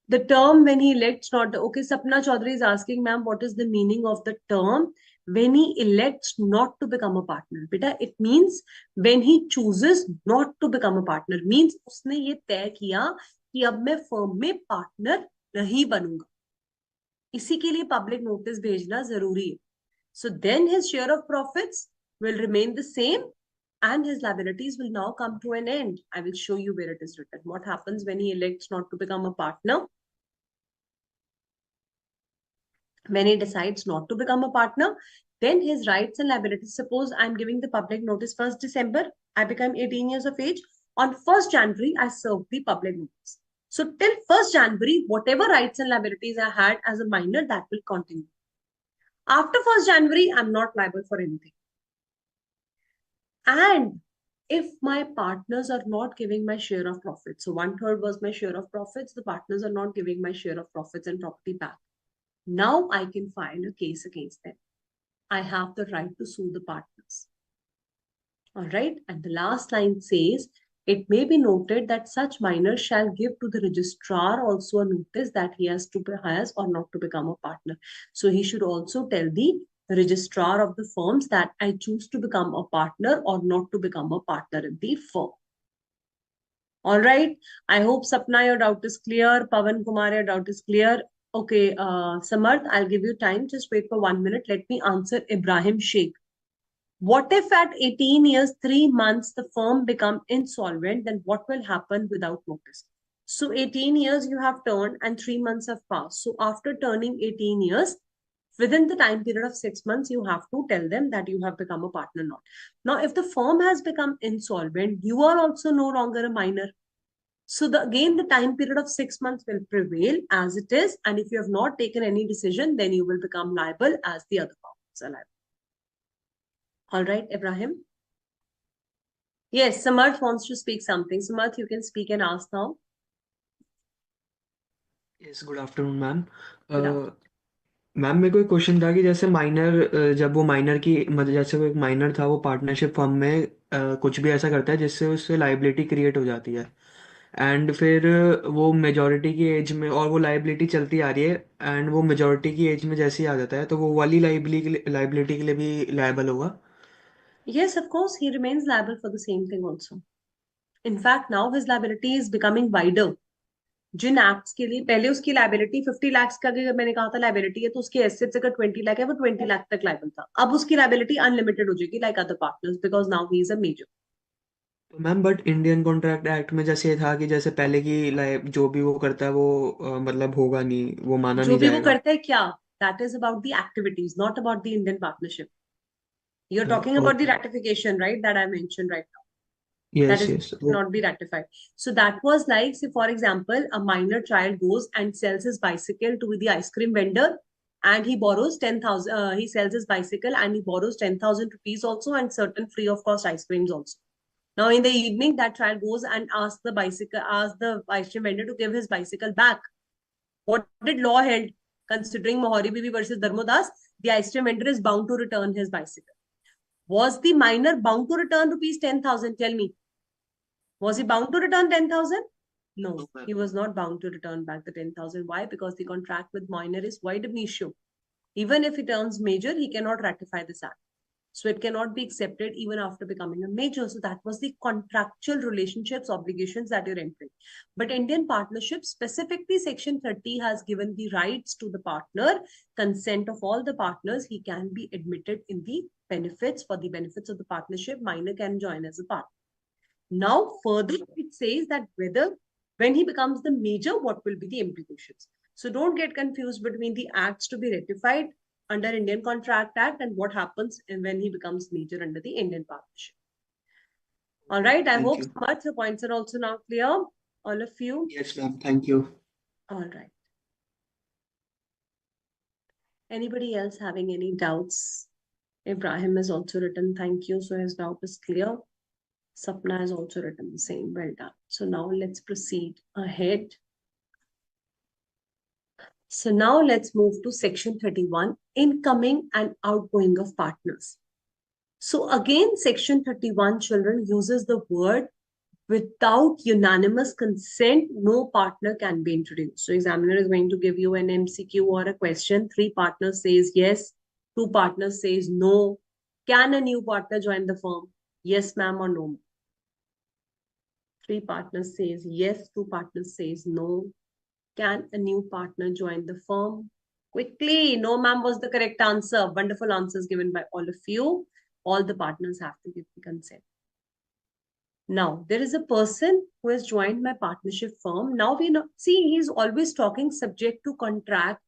The term when he elects not, okay, Sapna Chaudhary is asking, ma'am, what is the meaning of the term when he elects not to become a partner? Beta, it means when he chooses not to become a partner, means उसने ये तय किया कि अब मैं firm में partner नहीं बनूंगा. इसी के लिए पब्लिक नोटिस भेजना जरूरी है. So then his share of profits will remain the same and his liabilities will now come to an end. I will show you where it is written. What happens when he elects not to become a partner? When he decides not to become a partner, then his rights and liabilities. Suppose I'm giving the public notice 1st December, I become 18 years of age. On 1st January, I serve the public notice. So till 1st January, whatever rights and liabilities I had as a minor, that will continue. After 1st January, I'm not liable for anything. And if my partners are not giving my share of profits, so 1/3 was my share of profits, the partners are not giving my share of profits and property back. Now I can file a case against them. I have the right to sue the partners. All right. And the last line says, it may be noted that such minor shall give to the registrar also a notice that he has or not to become a partner. So he should also tell the registrar of the firms that I choose to become a partner or not to become a partner in the firm. All right. I hope Sapna, your doubt is clear. Pavan Kumar, your doubt is clear. Okay, Samarth, I'll give you time. Just wait for 1 minute. Let me answer Ibrahim Sheikh. What if at 18 years, 3 months, the firm become insolvent? Then what will happen without notice? So 18 years you have turned and 3 months have passed. So after turning 18 years, within the time period of 6 months, you have to tell them that you have become a partner or not. Now, if the firm has become insolvent, you are also no longer a minor. So again, the time period of 6 months will prevail as it is. And if you have not taken any decision, then you will become liable as the other parties are liable. All right, Ibrahim. Yes, Samarth wants to speak something. Samarth, you can speak and ask now. Yes good afternoon ma'am. Good afternoon. Ma'am मेरे को एक question था कि जैसे minor जब वो minor की मतलब जैसे वो एक माइनर था वो पार्टनरशिप फर्म में कुछ भी ऐसा करता है जिससे उससे लाइबिलिटी क्रिएट हो जाती है एंड फिर वो मेजॉरिटी की एज में और वो लाइबिलिटी चलती आ रही है एंड वो मेजॉरिटी की एज में जैसे ही आ जाता है तो वो वाली लाइबिलिटी के लिए भी लायबल होगा। Yes, of course, he remains liable for the same thing also. In fact, now his liability is becoming wider. जिन एक्ट्स के लिए पहले उसकी लाइबिलिटी 50 लाख का अगर मैंने कहा था लाइबिलिटी है तो उसके एसेट्स अगर 20 लाख है वो 20 लाख तक लाइबल था। अब उसकी लाइबिलिटी अनलिमिटेड हो जाएगी like other partners because now he is a major. तो ma'am but Indian Contract Act में जैसे ये था कि जैसे पहले की लाइब जो भी वो करता है वो मतलब होगा नहीं वो माना जो नहीं भी वो जाएगा। करता है क्या, that is about the activities not about the Indian partnership. You're talking about the okay. ratification, right? That I mentioned right now. That yes is yes. cannot be ratified. So that was like, say, for example, a minor child goes and sells his bicycle to the ice cream vendor, and he borrows 10,000. He sells his bicycle and he borrows 10,000 rupees also, and certain free of cost ice creams also. Now, in the evening, that child goes and asks the ice cream vendor to give his bicycle back. What did law held? Considering Mohori Bibi versus Dharmodas, the ice cream vendor is bound to return his bicycle. Was the minor bound to return rupees 10,000? Tell me. Was he bound to return 10,000? No, he was not bound to return back the 10,000. Why? Because the contract with minor is void ab initio. Even if he turns major, he cannot ratify this act. So it cannot be accepted even after becoming a major. So that was the contractual relationships obligations that you're entering. But Indian partnership, specifically Section 30, has given the rights to the partner, consent of all the partners. He can be admitted in the benefits. For the benefits of the partnership, minor can join as a partner. Now, further, it says that when he becomes the major, what will be the implications? So don't get confused between the acts to be ratified under Indian Contract Act and what happens when he becomes major under the Indian Partnership. All right. I thank hope you. Samarth, your points are also now clear. All of you. Yes ma'am thank you. All right. Anybody else having any doubts? Ibrahim has also written thank you. So his doubt is clear. Sapna has also written the same. Well done. So now let's proceed ahead. So now let's move to section 31, incoming and outgoing of partners. So again, section 31, children, uses the word without unanimous consent, no partner can be introduced. So examiner is going to give you an MCQ or a question. 3 partners says yes, 2 partners says no. Can a new partner join the firm? Yes, ma'am, or no? 3 partners says yes, 2 partners says no. Can a new partner join the firm? Quickly, no ma'am was the correct answer. Wonderful answers given by all of you. All the partners have to give the consent. Now, there is a person who has joined my partnership firm. Now we know, see, he's always talking subject to contract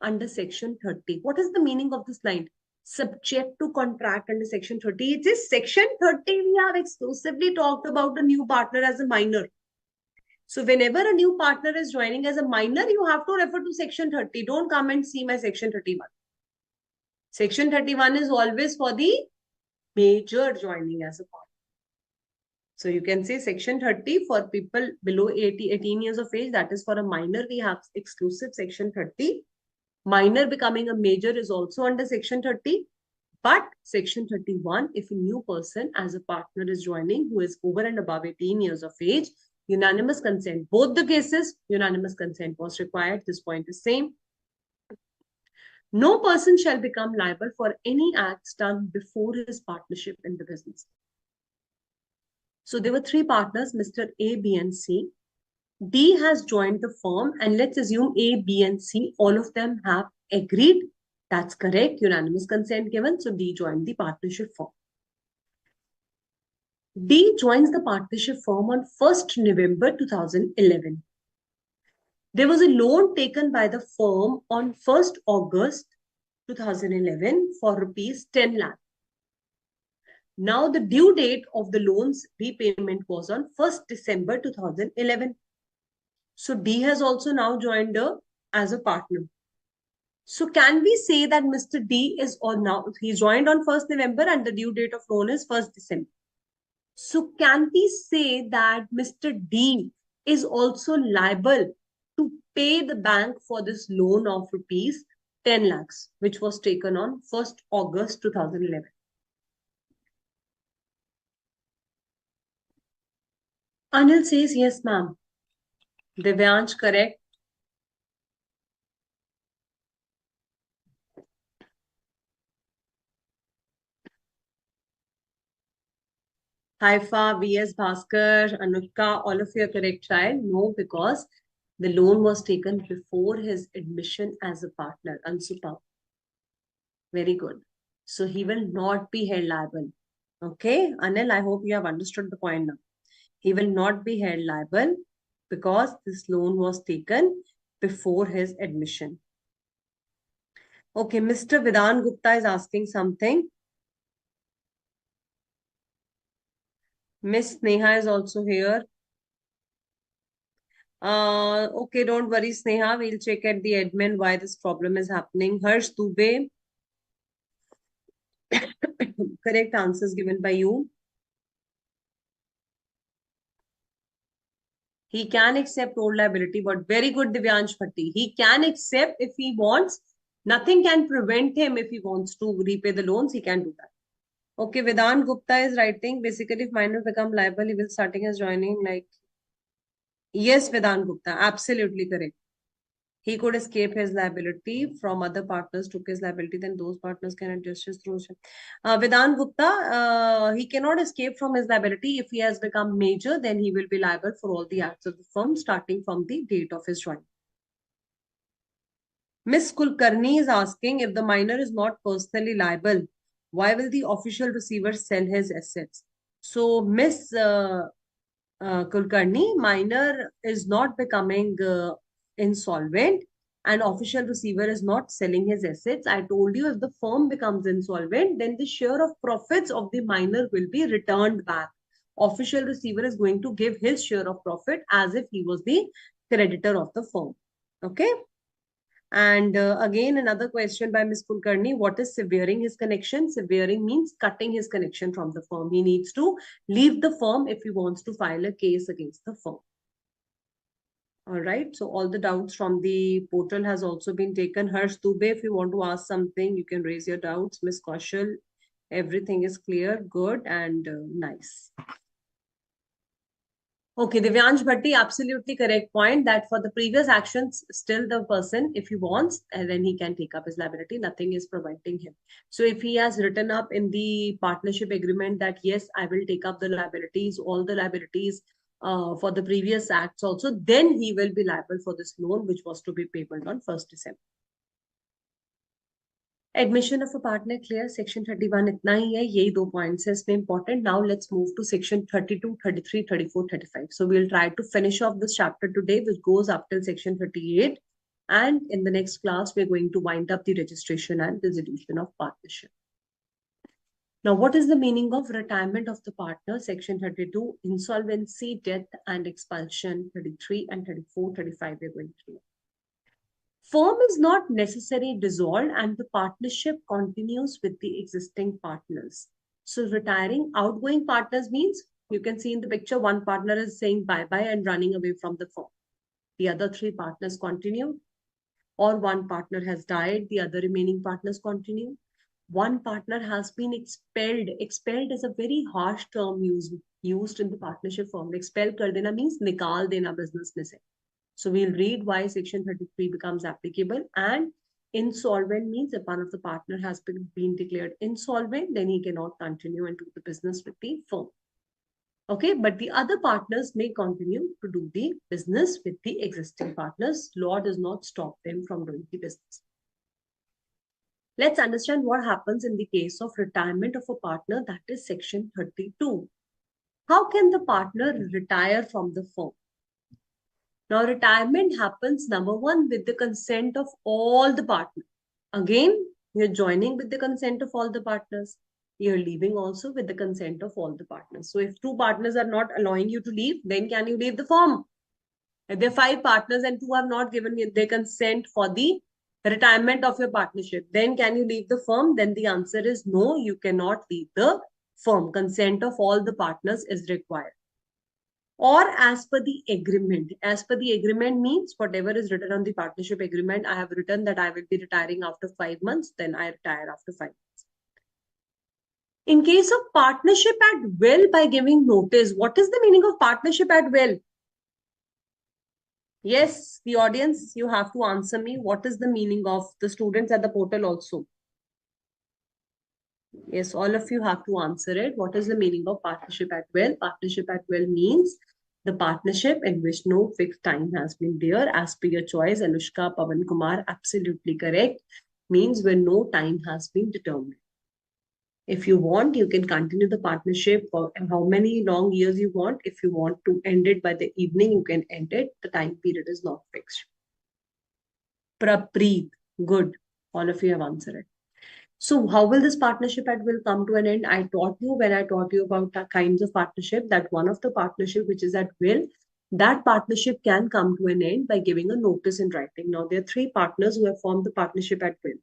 under section 30. What is the meaning of this line? Subject to contract under section 30. It is section 30. We have exclusively talked about a new partner as a minor. So whenever a new partner is joining as a minor, you have to refer to section 30. Don't come and see my section 31. Section 31 is always for the major joining as a partner. So you can say section 30 for people below 18 years of age. That is for a minor. We have exclusive section 30. Minor becoming a major is also under section 30. But section 31, if a new person as a partner is joining who is over and above 18 years of age, unanimous consent. Both the cases, unanimous consent was required. This point is same. No person shall become liable for any acts done before his partnership in the business. So there were three partners, Mr. A, B, and C. D has joined the firm, and let's assume A, B, and C, all of them have agreed. That's correct. Unanimous consent given. So D joined the partnership firm. D joins the partnership firm on 1st November 2011. There was a loan taken by the firm on 1st August 2011 for rupees 10 lakh. Now the due date of the loan's repayment was on 1st December 2011. So D has also now joined as a partner. So can we say that Mr. D is on now, he joined on 1st November and the due date of loan is 1st December. So can we say that Mr. D is also liable to pay the bank for this loan of rupees 10 lakhs, which was taken on 1st August 2011? Anil says, yes, ma'am. Divyansh, correct. Haifa, VS Bhaskar, Anushka, all of you are correct, child. No, because the loan was taken before his admission as a partner. Ansupa. Very good. So he will not be held liable. Okay, Anil, I hope you have understood the point now. He will not be held liable because this loan was taken before his admission. Okay, Mr. Vidhan Gupta is asking something. Miss Sneha is also here. Okay, don't worry, Sneha. We'll check at the admin why this problem is happening. Harsh Dubey. Correct answers given by you. He can accept old liability, but very good, Divyansh Bhatti. He can accept if he wants. Nothing can prevent him if he wants to repay the loans. He can do that. Okay, Vedant Gupta is writing. Basically, if minor become liable, he will starting as joining like. Yes, Vedant Gupta, absolutely correct. He could escape his liability from other partners, took his liability, then those partners can adjust his through. Vedant Gupta, he cannot escape from his liability. If he has become major, then he will be liable for all the acts of the firm starting from the date of his joining. Miss Kulkarni is asking if the minor is not personally liable, why will the official receiver sell his assets? So, Miss Kulkarni, minor is not becoming insolvent and official receiver is not selling his assets. I told you if the firm becomes insolvent, then the share of profits of the minor will be returned back. Official receiver is going to give his share of profit as if he was the creditor of the firm. Okay. And again, another question by Ms. Kulkarni, what is severing his connection? Severing means cutting his connection from the firm. He needs to leave the firm if he wants to file a case against the firm. All right. So all the doubts from the portal has also been taken. Harsh Dubey, if you want to ask something, you can raise your doubts. Ms. Kaushal, everything is clear, good, and nice. Okay, Divyansh Bhatti, absolutely correct point that for the previous actions, still the person, if he wants, and then he can take up his liability. Nothing is preventing him. So if he has written up in the partnership agreement that, yes, I will take up the liabilities, all the liabilities for the previous acts also, then he will be liable for this loan, which was to be payable on 1st December. Admission of a partner clear, section 31 इतना ही है, यही दो points है इसमें important. Now let's move to section 32, 33, 34, 35. So we'll try to finish off this chapter today, which goes up till section 38. And in the next class, we're going to wind up the registration and dissolution of partnership. Now, what is the meaning of retirement of the partner? Section 32, insolvency, death, and expulsion. 33 and 34, 35, we're going through. Firm is not necessarily dissolved and the partnership continues with the existing partners. So retiring outgoing partners means you can see in the picture, one partner is saying bye-bye and running away from the firm. The other three partners continue, or one partner has died, the other remaining partners continue. one partner has been expelled. Expelled is a very harsh term used in the partnership firm. Expel kar dena means nikal dena business mein se. So we'll read why section 33 becomes applicable. And insolvent means if one of the partner has been declared insolvent, then he cannot continue and do the business with the firm. Okay, but the other partners may continue to do the business with the existing partners. Law does not stop them from doing the business. Let's understand what happens in the case of retirement of a partner, that is section 32. How can the partner retire from the firm? Now, retirement happens, number one, with the consent of all the partners. Again, you're joining with the consent of all the partners. You're leaving also with the consent of all the partners. So if two partners are not allowing you to leave, then can you leave the firm? If there are 5 partners and 2 have not given their consent for the retirement of your partnership, then can you leave the firm? Then the answer is no, you cannot leave the firm. Consent of all the partners is required. Or as per the agreement. As per the agreement means whatever is written on the partnership agreement, I have written that I will be retiring after 5 months, then I retire after 5 months. In case of partnership at will by giving notice, what is the meaning of partnership at will? Yes, the audience, you have to answer me. What is the meaning of the students at the portal also? Yes, all of you have to answer it. What is the meaning of partnership at will? Partnership at will means the partnership in which no fixed time has been there. As per your choice, Anushka, Pavan Kumar, absolutely correct. Means when no time has been determined. If you want, you can continue the partnership for how many long years you want. If you want to end it by the evening, you can end it. The time period is not fixed. Prapreet, good. All of you have answered it. So how will this partnership at will come to an end? I taught you when I taught you about the kinds of partnership that one of the partnership which is at will, that partnership can come to an end by giving a notice in writing. Now there are 3 partners who have formed the partnership at will.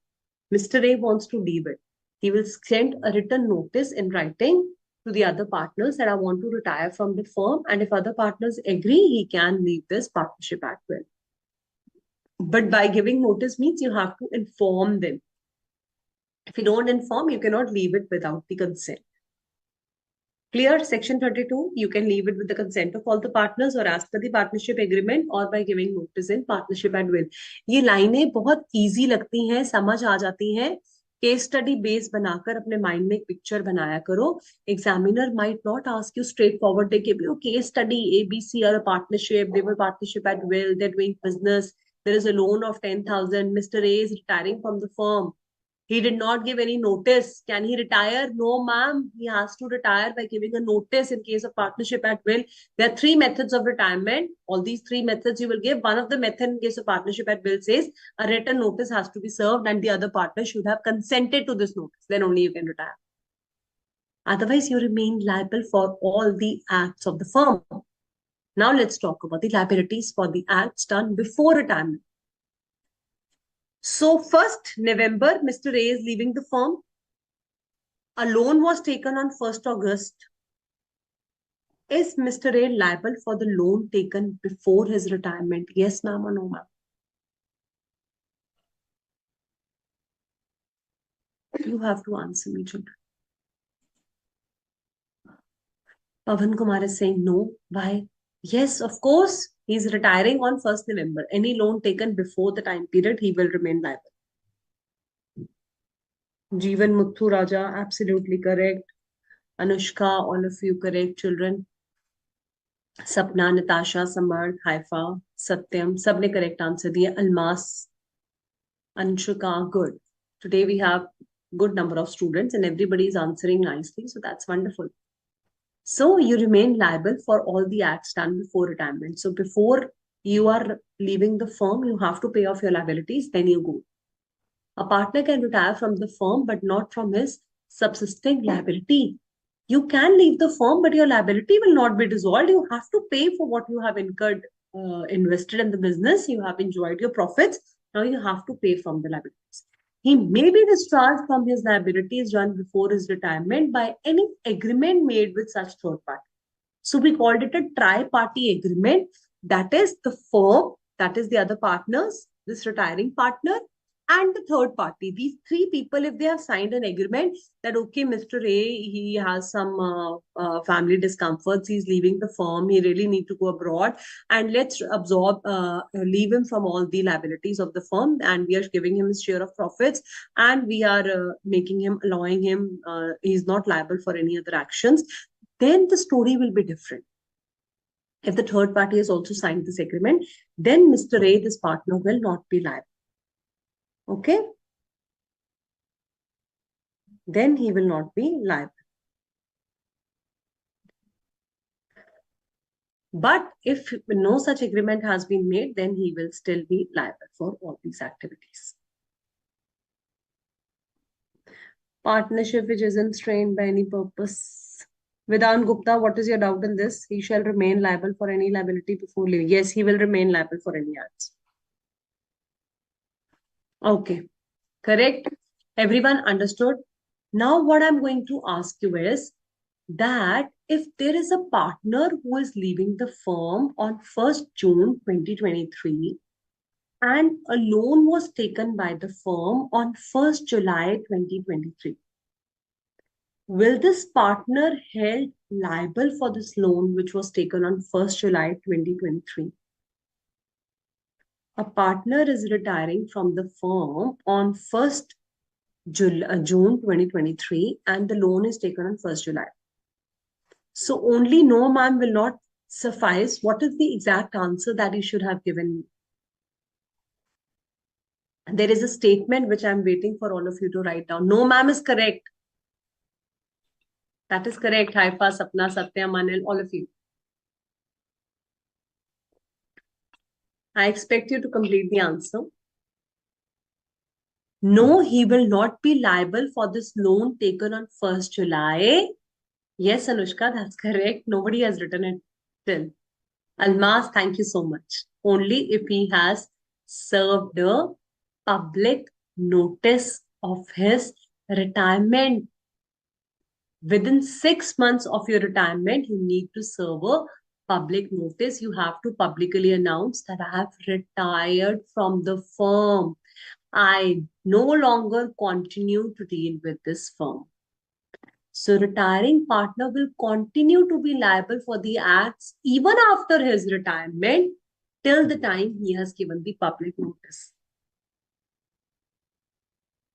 Mr. A wants to leave it. He will send a written notice in writing to the other partners that I want to retire from the firm, and if other partners agree, he can leave this partnership at will. But by giving notice means you have to inform them. If you don't inform, you cannot leave it without the consent. Clear? Section 32, you can leave it with the consent of all the partners or as per the partnership agreement or by giving notice in partnership at will. ये लाइनें बहुत easy लगती हैं, समझ आ जाती हैं. Case study base बनाकर अपने माइंड में एक पिक्चर बनाया करो. Examiner might not ask you straight forward they give you case study ABC or a partnership, they were partnership at will, they're doing business, there is a loan of 10,000, Mr. A is retiring from the firm. He did not give any notice. Can he retire? No, ma'am. He has to retire by giving a notice in case of partnership at will. There are 3 methods of retirement. All these 3 methods you will give. One of the method in case of partnership at will says a written notice has to be served and the other partner should have consented to this notice. Then only you can retire. Otherwise, you remain liable for all the acts of the firm. Now let's talk about the liabilities for the acts done before retirement. So 1st November, Mr. A is leaving the firm. A loan was taken on 1st August. Is Mr. A liable for the loan taken before his retirement? Yes, ma'am or no, ma'am? You have to answer me, children. Pavan Kumar is saying no. Why? Yes, of course. He's retiring on 1st November. Any loan taken before the time period, he will remain liable. Jeevan Muthu Raja, absolutely correct. Anushka, all of you correct, children. Sapna, Natasha, Samar, Haifa, Satyam, सबने correct answer दिया. Almas, Anshuka, good. Today we have good number of students and everybody is answering nicely, so that's wonderful. So you remain liable for all the acts done before retirement. So before you are leaving the firm, you have to pay off your liabilities, then you go. A partner can retire from the firm, but not from his subsisting liability. You can leave the firm, but your liability will not be dissolved. You have to pay for what you have incurred, invested in the business. You have enjoyed your profits. Now you have to pay from the liabilities. He may be discharged from his liabilities done before his retirement by any agreement made with such third party. So we called it a tri-party agreement. That is the firm, that is the other partners, this retiring partner, and the third party. These three people, if they have signed an agreement that, okay, Mr. A, he has some family discomforts, he's leaving the firm, he really need to go abroad, and let's leave him from all the liabilities of the firm, and we are giving him his share of profits, and we are allowing him, he's not liable for any other actions, then the story will be different. If the third party has also signed this agreement, then Mr. A, this partner, will not be liable. Okay? Then he will not be liable. But if no such agreement has been made, then he will still be liable for all these activities. Partnership which isn't strained by any purpose. Vedant Gupta, what is your doubt in this? He shall remain liable for any liability before leaving. Yes, he will remain liable for any acts. Okay, correct. Everyone understood. Now what I'm going to ask you is that if there is a partner who is leaving the firm on 1st June 2023 and a loan was taken by the firm on 1st July 2023, will this partner held liable for this loan which was taken on 1st July 2023? A partner is retiring from the firm on 1st June 2023 and the loan is taken on 1st July. So only no ma'am will not suffice. What is the exact answer that you should have given me? There is a statement which I'm waiting for all of you to write down. No ma'am is correct. That is correct. Haifa, Sapna, Satya, Manil, all of you. I expect you to complete the answer. No, he will not be liable for this loan taken on 1st July. Yes, Anushka, that's correct. Nobody has written it still. Almas, thank you so much. Only if he has served a public notice of his retirement. Within 6 months of your retirement, you need to serve a public notice. You have to publicly announce that I have retired from the firm. I no longer continue to deal with this firm. So retiring partner will continue to be liable for the acts even after his retirement till the time he has given the public notice.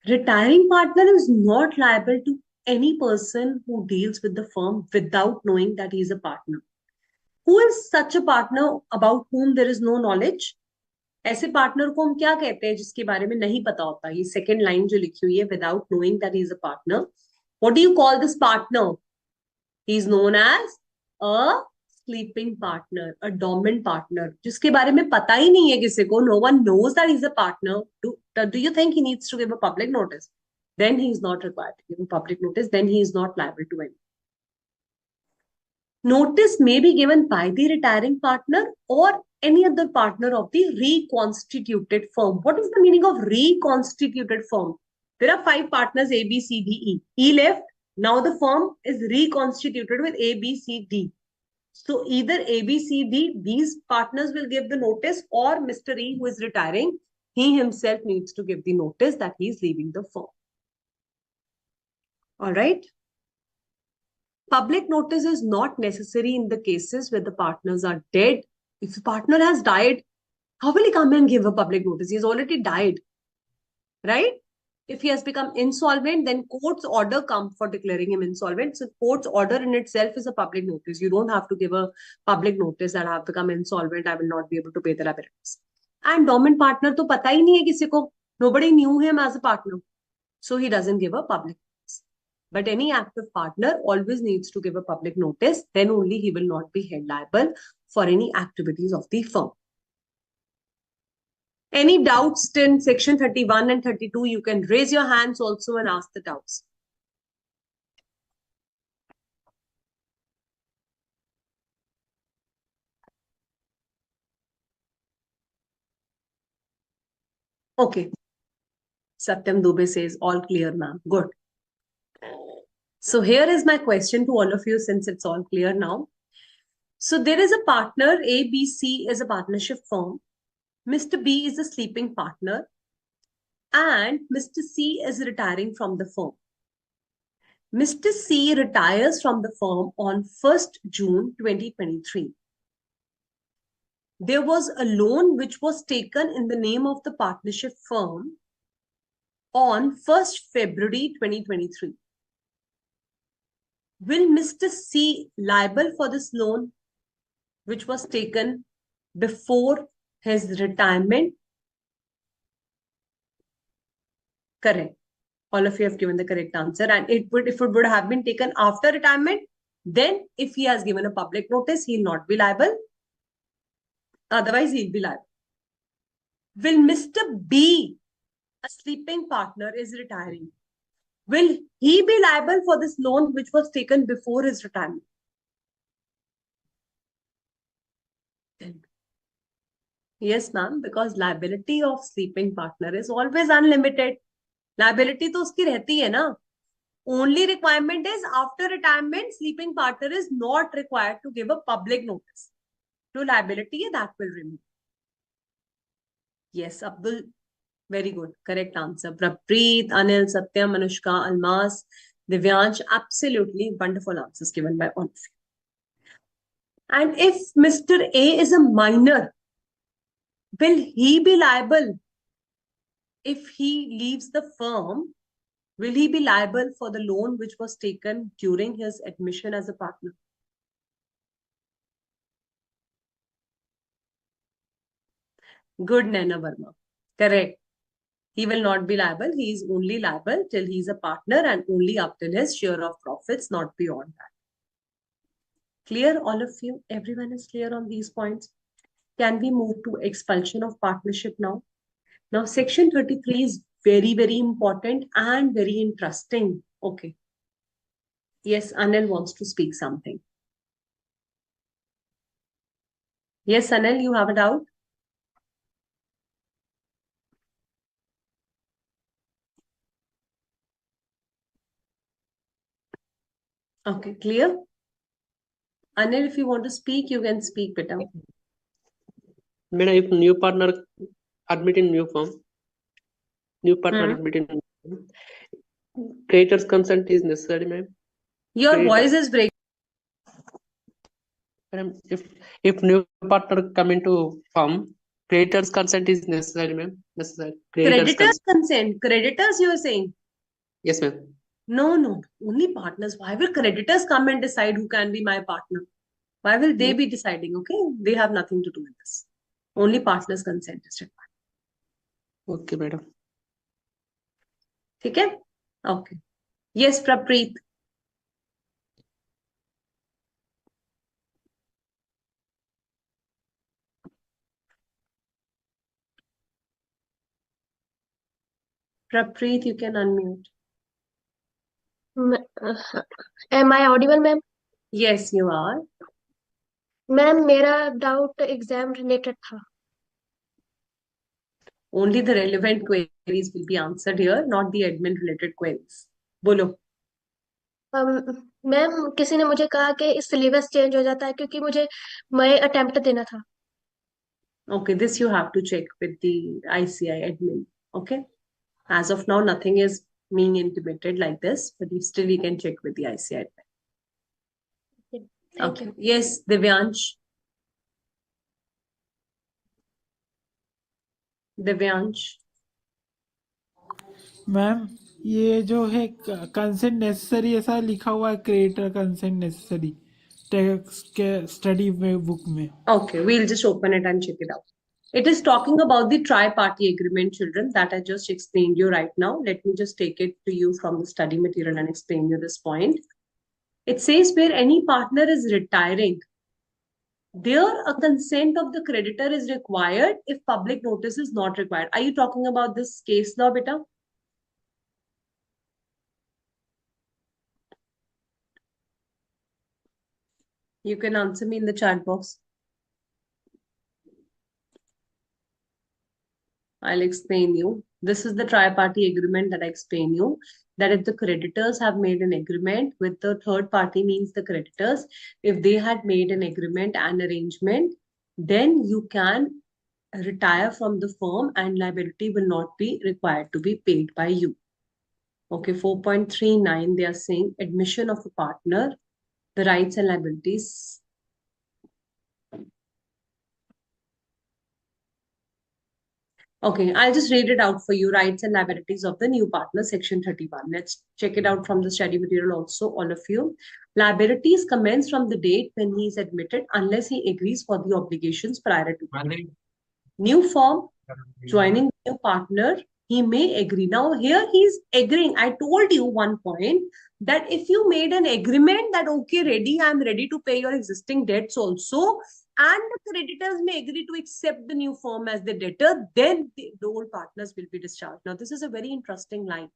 Retiring partner is not liable to any person who deals with the firm without knowing that he is a partner. Who is such a partner about whom there is no knowledge? ऐसे partner को हम क्या कहते हैं जिसके बारे में नहीं पता होता? ये सेकंड लाइन जो लिखी हुई है, without knowing that he is a partner. What do you call this partner? He is known as a sleeping partner, a dormant partner, जिसके बारे में पता ही नहीं है किसी को. No one knows that he is a partner. Do you think he needs to give a public notice? Then he is not required to give a public notice. Then he is not liable to any. Notice may be given by the retiring partner or any other partner of the reconstituted firm. What is the meaning of reconstituted firm? There are 5 partners A, B, C, D, E. E left. Now the firm is reconstituted with A, B, C, D. So either A, B, C, D, these partners will give the notice, or Mr. E, who is retiring, he himself needs to give the notice that he is leaving the firm. All right. Public notice is not necessary in the cases where the partners are dead. If the partner has died, how will he come and give a public notice? He has already died, right? If he has become insolvent, then court's order comes for declaring him insolvent. So court's order in itself is a public notice. You don't have to give a public notice that I have become insolvent, I will not be able to pay the liabilities. And dormant partner to pata hi nahi hai kisi ko. Nobody knew him as a partner. So he doesn't give a public notice. But any active partner always needs to give a public notice. Then only he will not be held liable for any activities of the firm. Any doubts in section 31 and 32, you can raise your hands also and ask the doubts. Okay. Satyam Dubey says, all clear, ma'am. Good. So here is my question to all of you, since it's all clear now. So there is a partner, A, B, C is a partnership firm. Mr. B is a sleeping partner. and Mr. C is retiring from the firm. Mr. C retires from the firm on 1st June 2023. There was a loan which was taken in the name of the partnership firm on 1st February 2023. Will Mr. C liable for this loan which was taken before his retirement? Correct. All of you have given the correct answer. And if it would have been taken after retirement, then if he has given a public notice, he'll not be liable. Otherwise, he'll be liable. Will Mr. B, a sleeping partner, is retiring? Will he be liable for this loan which was taken before his retirement? Yes, ma'am, because liability of sleeping partner is always unlimited. Liability तो उसकी रहती है ना. Only requirement is after retirement, sleeping partner is not required to give a public notice. To liability, that will remain. Yes, Abdul, very good. Correct answer. Prapreet, Anil, Satyam, Anushka, Almas, Divyansh, absolutely wonderful answers given by all of you. And if Mr. A is a minor, will he be liable if he leaves the firm? Will he be liable for the loan which was taken during his admission as a partner? Good, Naina Verma. Correct. He will not be liable. He is only liable till he is a partner and only up till his share of profits, not beyond that. Clear, all of you? Everyone is clear on these points? Can we move to expulsion of partnership now? Now, section 33 is very, very important and very interesting. Okay. Yes, Anil wants to speak something. Yes, Anil, you have a doubt? Okay, clear? Anil, if you want to speak, you can speak, beta. Madam, if new partner admit in new firm, admit in new firm, creditor's consent is necessary, ma'am. Your voice is breaking. Madam, if new partner come into firm, creditor's consent is necessary, ma'am. Necessary. Creditors' consent. Creditors, you are saying? Yes, ma'am. No. Only partners. Why will creditors come and decide who can be my partner? Why will they be deciding? Okay, they have nothing to do with this. Only partners' consent is required. Okay, madam. ठीक है? Okay. Yes, Prapreet. Prapreet, you can unmute. Am I audible, ma'am? Yes, you are. Ma'am मेरा doubt exam related था. Only the relevant queries will be answered here, not the admin related queries. बोलो. Ma'am किसी ने मुझे कहा कि इस syllabus change हो जाता है क्योंकि मुझे मैं अटेम्प्ट देना था. Okay, this you have to check with the ICAI admin. Okay. As of now, nothing is being intimated like this, but still we can check with the ICAI admin. Thank you. Yes, Divyansh. Ma'am ये जो है consent necessary ऐसा लिखा हुआ है, creator consent necessary text के study में book में. Okay, we'll just open it and check it out. It is talking about the tri-party agreement, children, that I just explained you right now. Let me just take it to you from the study material and explain you this point. It says where any partner is retiring, there a consent of the creditor is required if public notice is not required. Are you talking about this case law, beta? You can answer me in the chat box. I'll explain you. This is the tri-party agreement that I explain you. That if the creditors have made an agreement with the third party, means the creditors, if they had made an agreement and arrangement, then you can retire from the firm and liability will not be required to be paid by you. Okay, 4.39, they are saying admission of a partner, the rights and liabilities. Okay, I'll just read it out for you. Rights and liabilities of the new partner, section 31. Let's check it out from the study material also, all of you. Liabilities commence from the date when he is admitted unless he agrees for the obligations prior to. New firm, joining the new partner, he may agree. Now here he's agreeing. I told you one point that if you made an agreement that, okay, ready, I'm ready to pay your existing debts also, and the creditors may agree to accept the new firm as the debtor, then the old partners will be discharged. Now, this is a very interesting line.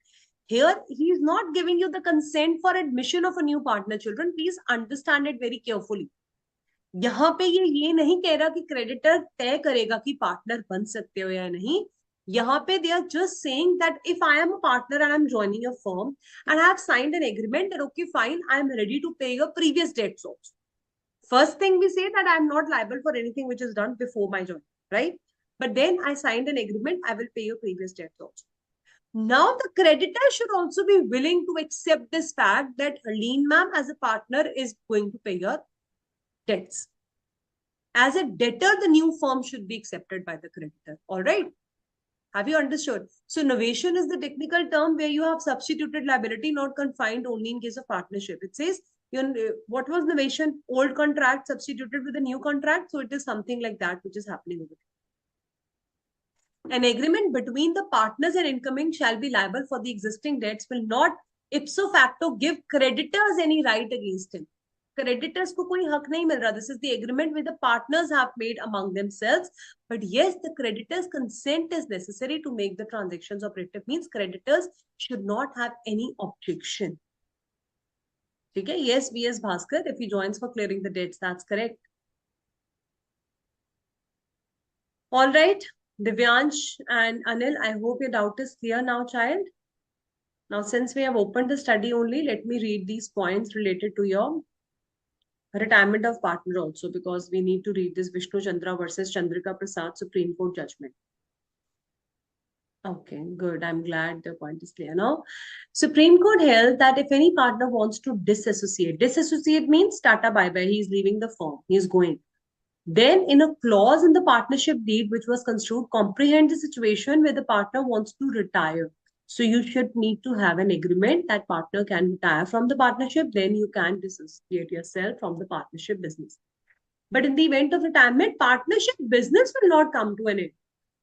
Here, he is not giving you the consent for admission of a new partner, children. Please understand it very carefully. यहाँ पे ये नहीं कह रहा कि creditor तय करेगा कि पार्टनर बन सकते हो या नहीं. यहाँ पे they are just saying that if I am a partner and I'm joining a firm and I have signed an agreement that, okay, fine, I'm ready to pay your previous debts also. First thing we say that I'm not liable for anything which is done before my joining, right? But then I signed an agreement, I will pay your previous debts also. Now the creditor should also be willing to accept this fact that Lean ma'am as a partner is going to pay your debts. As a debtor, the new firm should be accepted by the creditor. All right. Have you understood? So novation is the technical term where you have substituted liability, not confined only in case of partnership. It says, what was novation? Old contract substituted with a new contract. So it is something like that which is happening over there. An agreement between the partners and incoming shall be liable for the existing debts will not ipso facto give creditors any right against him. Creditors को कोई हक नहीं मिल रहा. This is the agreement which the partners have made among themselves. But yes, the creditors' consent is necessary to make the transactions operative. Means creditors should not have any objection. Okay? Yes, V.S. Bhaskar, if he joins for clearing the debts, that's correct. All right, Divyansh and Anil, I hope your doubt is clear now, child. Now, since we have opened the study only, let me read these points related to your retirement of partner also, because we need to read this Vishnu Chandra versus Chandrika Prasad Supreme Court judgment. Okay, good. I'm glad the point is clear now. Supreme Court held that if any partner wants to disassociate means tata bye-bye, he is leaving the firm, he is going. Then in a clause in the partnership deed, which was construed, comprehend the situation where the partner wants to retire. So you should need to have an agreement that partner can retire from the partnership, then you can disassociate yourself from the partnership business. But in the event of retirement, partnership business will not come to an end.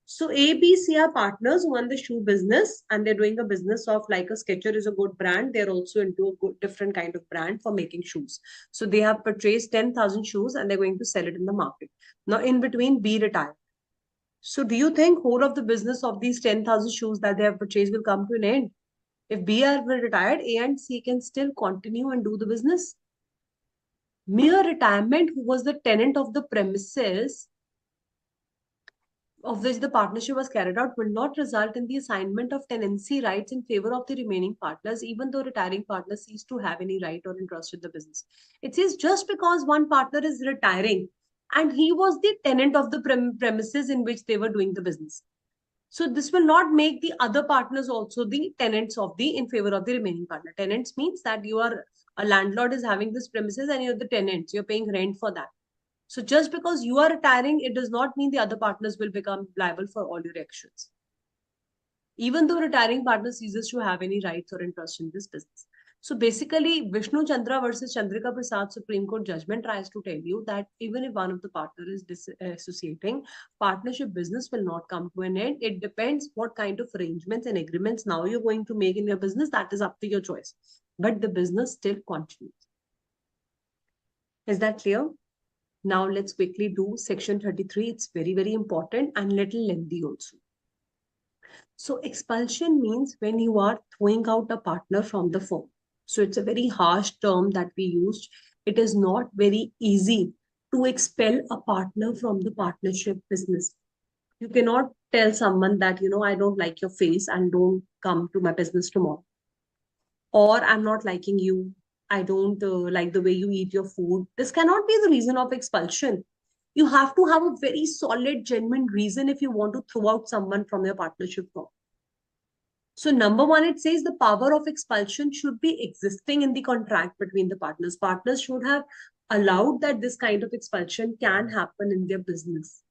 So A, B, C are partners who run the shoe business and they're doing a business of, like, a Skechers is a good brand. They're also into a good different kind of brand for making shoes. So they have purchased 10,000 shoes and they're going to sell it in the market. Now in between, B retired. So do you think whole of the business of these 10,000 shoes that they have purchased will come to an end? If B are retired, A and C can still continue and do the business. Mere retirement, who was the tenant of the premises of which the partnership was carried out, will not result in the assignment of tenancy rights in favor of the remaining partners, even though retiring partner ceased to have any right or interest in the business. It says just because one partner is retiring and he was the tenant of the premises in which they were doing the business. So this will not make the other partners also the tenants of the in favor of the remaining partner. Tenants means that you are a landlord is having this premises and you're the tenants, you're paying rent for that. So just because you are retiring, it does not mean the other partners will become liable for all your actions. Even though retiring partner ceases to have any rights or interest in this business. So basically, Vishnu Chandra versus Chandrika Prasad Supreme Court judgment tries to tell you that even if one of the partner is disassociating, partnership business will not come to an end. It depends what kind of arrangements and agreements now you're going to make in your business. That is up to your choice. But the business still continues. Is that clear? Now let's quickly do section 33. It's very, very important and little lengthy also. So expulsion means when you are throwing out a partner from the firm. So it's a very harsh term that we used. It is not very easy to expel a partner from the partnership business. You cannot tell someone that, I don't like your face and don't come to my business tomorrow. Or I'm not liking you. I don't like the way you eat your food. This cannot be the reason of expulsion. You have to have a very solid, genuine reason if you want to throw out someone from your partnership firm. So number one, it says the power of expulsion should be existing in the contract between the partners. Partners should have allowed that this kind of expulsion can happen in their business.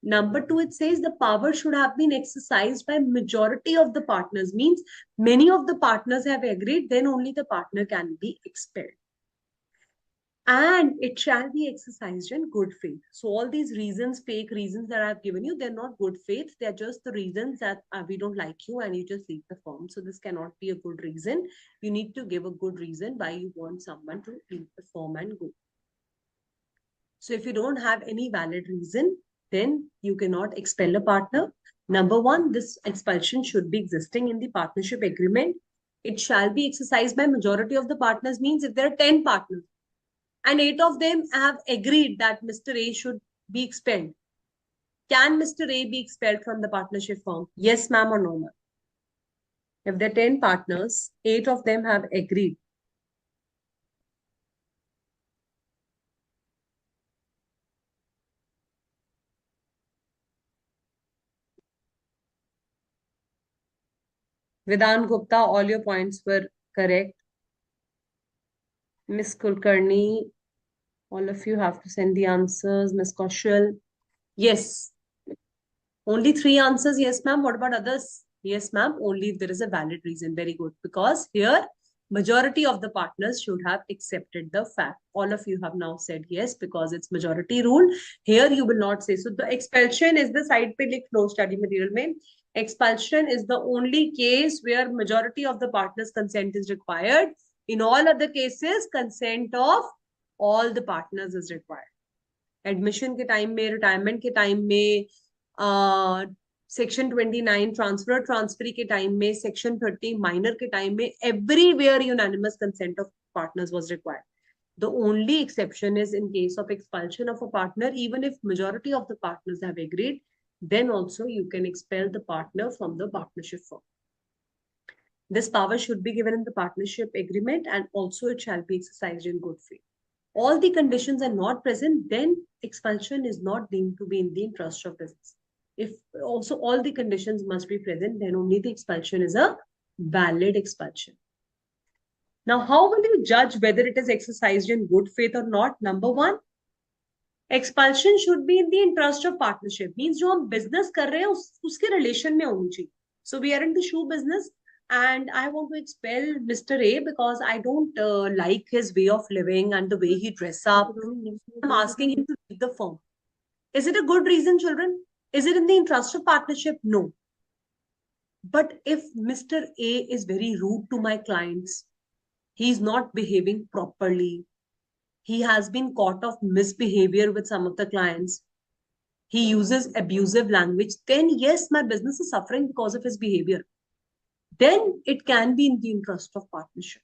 Number two, it says the power should have been exercised by majority of the partners, means many of the partners have agreed, then only the partner can be expelled. And it shall be exercised in good faith. So all these reasons, fake reasons that I've given you, they're not good faith. They're just the reasons that we don't like you and you just leave the firm. So this cannot be a good reason. You need to give a good reason why you want someone to leave the firm and go. So if you don't have any valid reason, then you cannot expel a partner. Number one, this expulsion should be existing in the partnership agreement. It shall be exercised by majority of the partners, means if there are 10 partners, and 8 of them have agreed that Mr. A should be expelled. Can Mr. A be expelled from the partnership firm? Yes, ma'am, or no, ma'am? If there are 10 partners, 8 of them have agreed. Vedant Gupta, all your points were correct. Miss Kulkarni, all of you have to send the answers. Miss Kaushal, yes. Only 3 answers, yes, ma'am. What about others? Yes, ma'am. Only if there is a valid reason. Very good. Because here, majority of the partners should have accepted the fact. All of you have now said yes, because it's majority rule. Here, you will not say. So the expulsion is the side pe likh flow study material mein. Expulsion is the only case where majority of the partners' consent is required. In all other cases, consent of all the partners is required. Admission के time में, retirement के time में, Section 29 transferee के time में, Section 30 minor के time में, everywhere unanimous consent of partners was required. The only exception is in case of expulsion of a partner. Even if majority of the partners have agreed, then also you can expel the partner from the partnership firm. This power should be given in the partnership agreement, and also it shall be exercised in good faith. All the conditions are not present, then expulsion is not deemed to be in the interest of business. If also all the conditions must be present, then only the expulsion is a valid expulsion. Now, how will you judge whether it is exercised in good faith or not? Number one, expulsion should be in the interest of partnership. Means जो हम business कर रहे हैं उसके relation में होनी चाहिए. So we are in the shoe business, and I want to expel Mr. A because I don't like his way of living and the way he dress up. I'm asking him to leave the firm. Is it a good reason, children? Is it in the interest of partnership? No. But if Mr. A is very rude to my clients, he's not behaving properly, he has been caught of misbehavior with some of the clients, he uses abusive language, then yes, my business is suffering because of his behavior. Then it can be in the interest of partnership.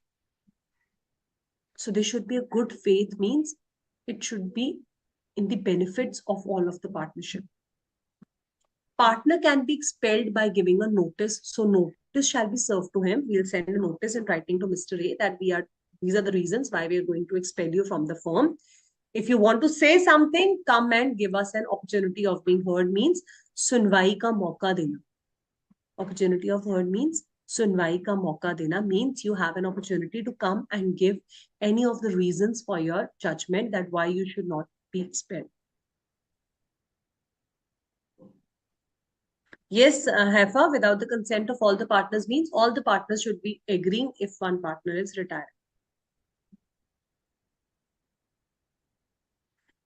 So there should be a good faith, means it should be in the benefits of all of the partnership. Partner can be expelled by giving a notice. So notice shall be served to him. We'll send a notice in writing to Mr. A that these are the reasons why we are going to expel you from the firm. If you want to say something, come and give us an opportunity of being heard, means sunwai ka mauka dena. Opportunity of heard means sunwai ka mauka dena, means you have an opportunity to come and give any of the reasons for your judgment that why you should not be expelled. Yes, Haifa, without the consent of all the partners means all the partners should be agreeing if one partner is retired.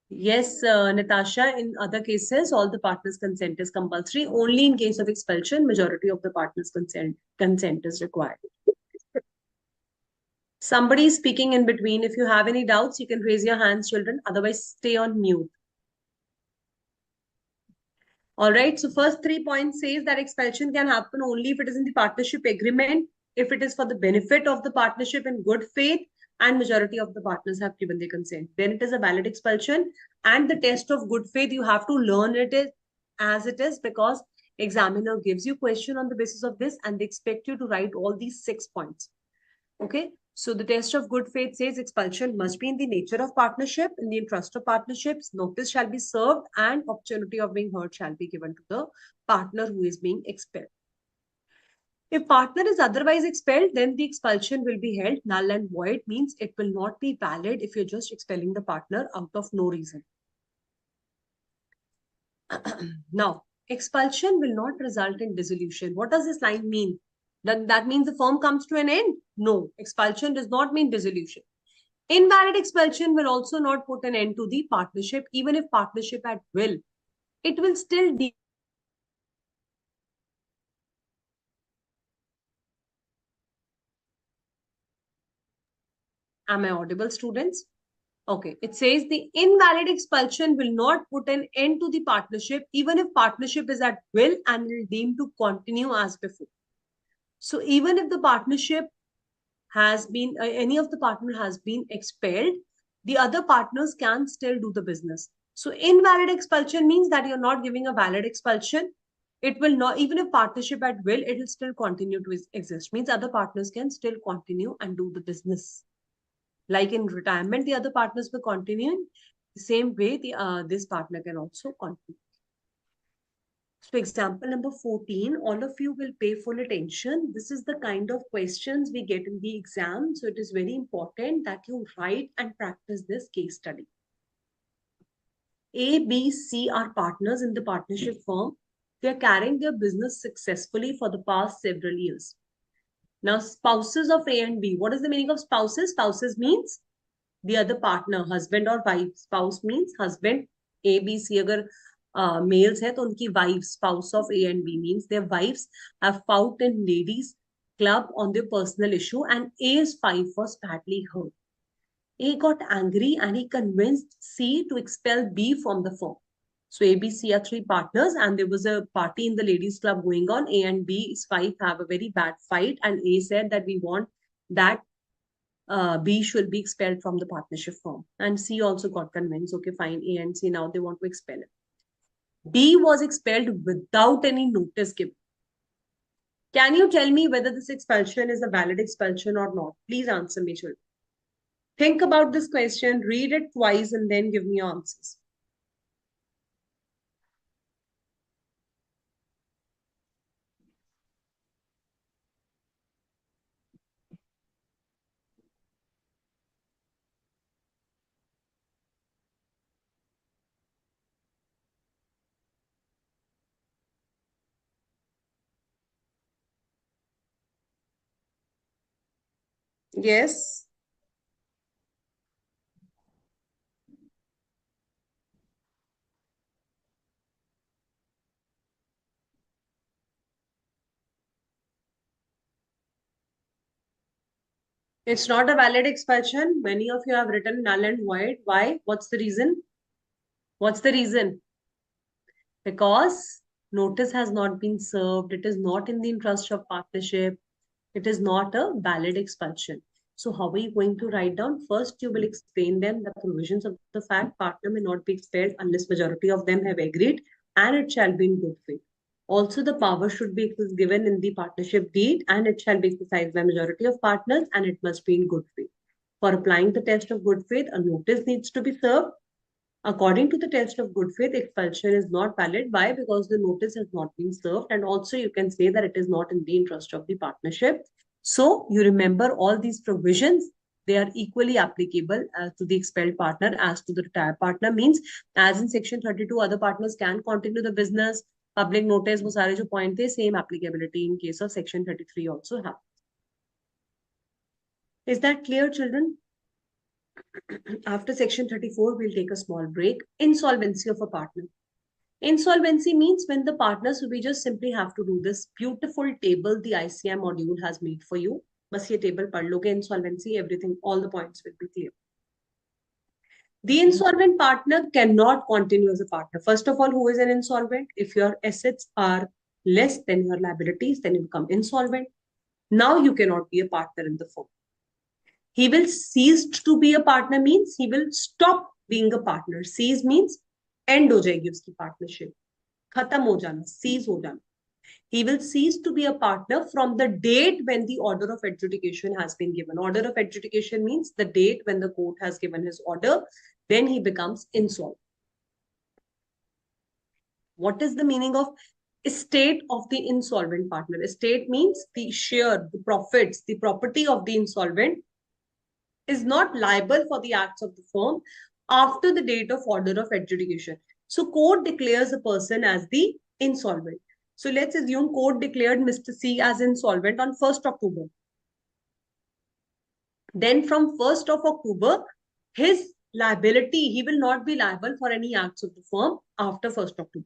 Yes, Natasha, in other cases, all the partners' consent is compulsory. Only in case of expulsion, majority of the partners' consent is required. Somebody is speaking in between. If you have any doubts, you can raise your hands, children. Otherwise, stay on mute. All right. So first 3 points says that expulsion can happen only if it is in the partnership agreement, if it is for the benefit of the partnership in good faith, and majority of the partners have given their consent. Then it is a valid expulsion. And the test of good faith, you have to learn it as it is, because examiner gives you question on the basis of this and they expect you to write all these 6 points. Okay. So the test of good faith says expulsion must be in the nature of partnership, in the interest of partnerships, notice shall be served, and opportunity of being heard shall be given to the partner who is being expelled. If partner is otherwise expelled, then the expulsion will be held null and void, means it will not be valid if you're just expelling the partner out of no reason. Now, expulsion will not result in dissolution. What does this line mean? That means the firm comes to an end? No, expulsion does not mean dissolution. Invalid expulsion will also not put an end to the partnership, even if partnership at will. It will still Am I audible, students? Okay, it says the invalid expulsion will not put an end to the partnership, even if partnership is at will and will deem to continue as before. So even if the partnership has been, any of the partner has been expelled, the other partners can still do the business. So invalid expulsion means that you're not giving a valid expulsion. It will not, even if partnership at will, it will still continue to exist. Means other partners can still continue and do the business. Like in retirement, the other partners will continue. The same way, this partner can also continue. So example number 14, all of you will pay full attention. This is the kind of questions we get in the exam. So it is very important that you write and practice this case study. A, B, C are partners in the partnership firm. They are carrying their business successfully for the past several years. Now, spouses of A and B. What is the meaning of spouses? Spouses means the other partner, husband or wife. Spouse means husband. A, B, C. अगर males है तो उनकी wives, spouse of A and B means their wives have fought in ladies club on their personal issue, and A's wife was badly hurt. A got angry and he convinced C to expel B from the firm. So A, B, C are three partners, and there was a party in the ladies club going on. A and B's wife have a very bad fight, and A said that we want that B should be expelled from the partnership firm. And C also got convinced, okay, fine, A and C, now they want to expel it. B was expelled without any notice given. Can you tell me whether this expulsion is a valid expulsion or not? Please answer me, children. Think about this question, read it twice, and then give me your answers. Yes. It's not a valid expulsion. Many of you have written null and void. Why? What's the reason? What's the reason? Because notice has not been served. It is not in the interest of partnership. It is not a valid expulsion. So how are you going to write down? First, you will explain them the provisions of the fact partner may not be expelled unless majority of them have agreed, and it shall be in good faith. Also, the power should be given in the partnership deed, and it shall be exercised by majority of partners, and it must be in good faith. For applying the test of good faith, a notice needs to be served. According to the test of good faith, expulsion is not valid. Why? Because the notice has not been served, and also you can say that it is not in the interest of the partnership. So you remember all these provisions, they are equally applicable to the expelled partner as to the retired partner. Means as in section 32, other partners can continue the business. Public notice, वो सारे जो point थे, same applicability in case of section 33 also have. Is that clear, children? After section 34, we'll take a small break. Insolvency of a partner. Insolvency means when the partners, we just simply have to do this beautiful table the ICAI module has made for you. बस ये table पढ़ लोगे, insolvency, everything, all the points will be clear. The insolvent partner cannot continue as a partner. First of all, who is an insolvent? If your assets are less than your liabilities, then you become insolvent. Now you cannot be a partner in the firm. He will cease to be a partner means he will stop being a partner. Cease means end हो जाएगी उसकी partnership. खत्म हो जाना, cease हो जाना. He will cease to be a partner from the date when the order of adjudication has been given. Order of adjudication means the date when the court has given his order, then he becomes insolvent. What is the meaning of estate of the insolvent partner? Estate means the share, the profits, the property of the insolvent is not liable for the acts of the firm after the date of order of adjudication. So court declares a person as the insolvent. So let's assume court declared Mr. C as insolvent on 1st October. Then from 1st of October, his liability, he will not be liable for any acts of the firm after 1st October.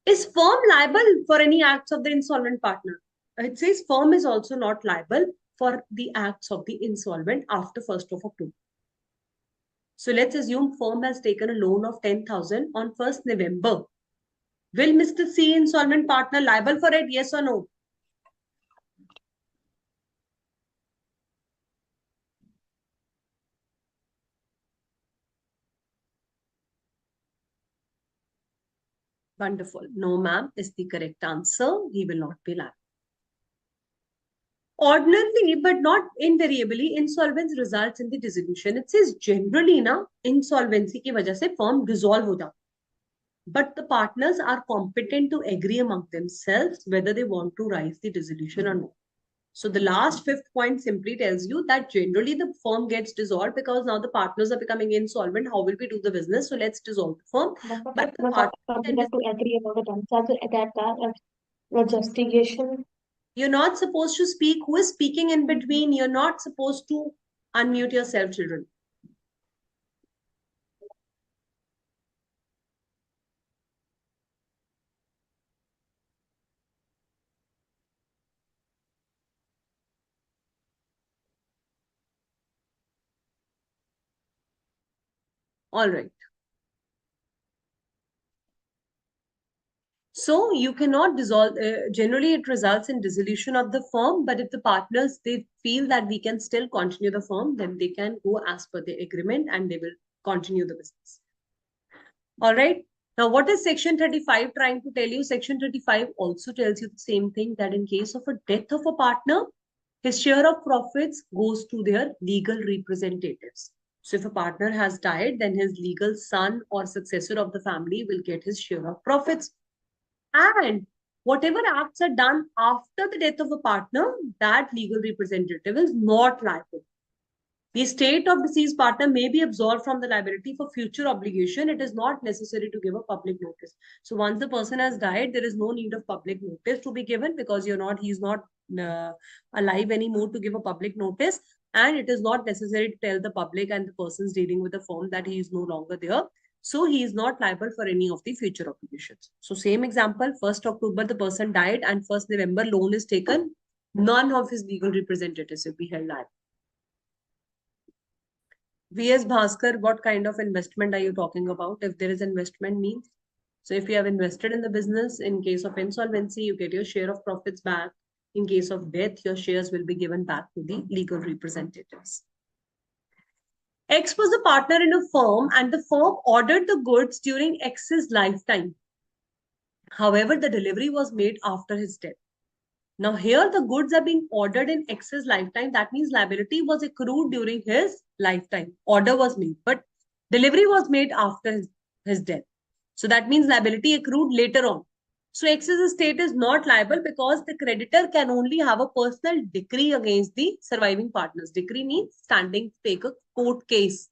Is firm liable for any acts of the insolvent partner? It says firm is also not liable for the acts of the insolvent after 1st of October. So let's assume firm has taken a loan of 10,000 on 1st November. Will Mr. C, insolvent partner, liable for it? Yes or no? Wonderful. No, ma'am, is the correct answer. He will not be liable. Ordinarily, but not invariably, insolvency results in the dissolution. It says generally, na, insolvency की वजह से firm dissolve हो जाता. But the partners are competent to agree among themselves whether they want to rise the dissolution or not. So the last fifth point simply tells you that generally the firm gets dissolved because now the partners are becoming insolvent. How will we do the business? So let's dissolve the firm. But the partners to agree about the terms that investigation. You're not supposed to speak. Who is speaking in between? You're not supposed to unmute yourself, children. All right. So you cannot dissolve. Generally, it results in dissolution of the firm. But if the partners, they feel that we can still continue the firm, then they can go as per the agreement and they will continue the business. All right. Now, what is Section 35 trying to tell you? Section 35 also tells you the same thing, that in case of a death of a partner, his share of profits goes to their legal representatives. So if a partner has died, then his legal son or successor of the family will get his share of profits. And whatever acts are done after the death of a partner, that legal representative is not liable. The estate of deceased partner may be absolved from the liability for future obligation. It is not necessary to give a public notice. So once the person has died, there is no need of public notice to be given because he's not alive anymore to give a public notice. And it is not necessary to tell the public and the persons dealing with the firm that he is no longer there. So he is not liable for any of the future obligations. So same example, 1st October, the person died and 1st November loan is taken. None of his legal representatives will be held liable. V.S. Bhaskar, what kind of investment are you talking about? If there is investment means, so if you have invested in the business, in case of insolvency, you get your share of profits back. In case of death, your shares will be given back to the legal representatives. X was a partner in a firm and the firm ordered the goods during X's lifetime. However, the delivery was made after his death. Now here the goods are being ordered in X's lifetime. That means liability was accrued during his lifetime. Order was made, but delivery was made after his death. So that means liability accrued later on. So X's estate is not liable because the creditor can only have a personal decree against the surviving partners. Decree means standing to take a court case.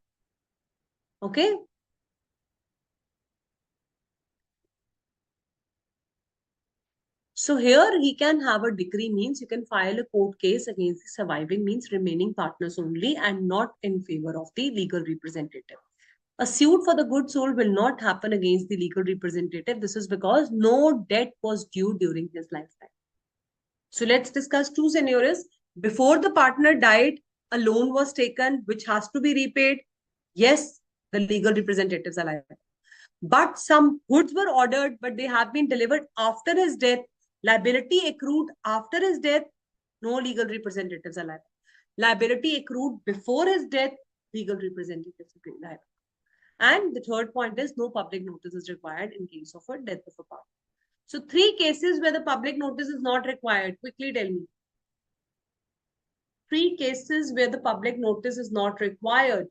Okay. So here he can have a decree means you can file a court case against the surviving means remaining partners only and not in favor of the legal representative. A suit for the goods sold will not happen against the legal representative. This is because no debt was due during his lifetime. So let's discuss two scenarios. Before the partner died, a loan was taken which has to be repaid. Yes, the legal representatives are liable. But some goods were ordered, but they have been delivered after his death. Liability accrued after his death, no legal representatives are liable. Liability accrued before his death, legal representatives are liable. And the third point is no public notice is required in case of a death of a partner. So 3 cases where the public notice is not required. Quickly tell me. 3 cases where the public notice is not required.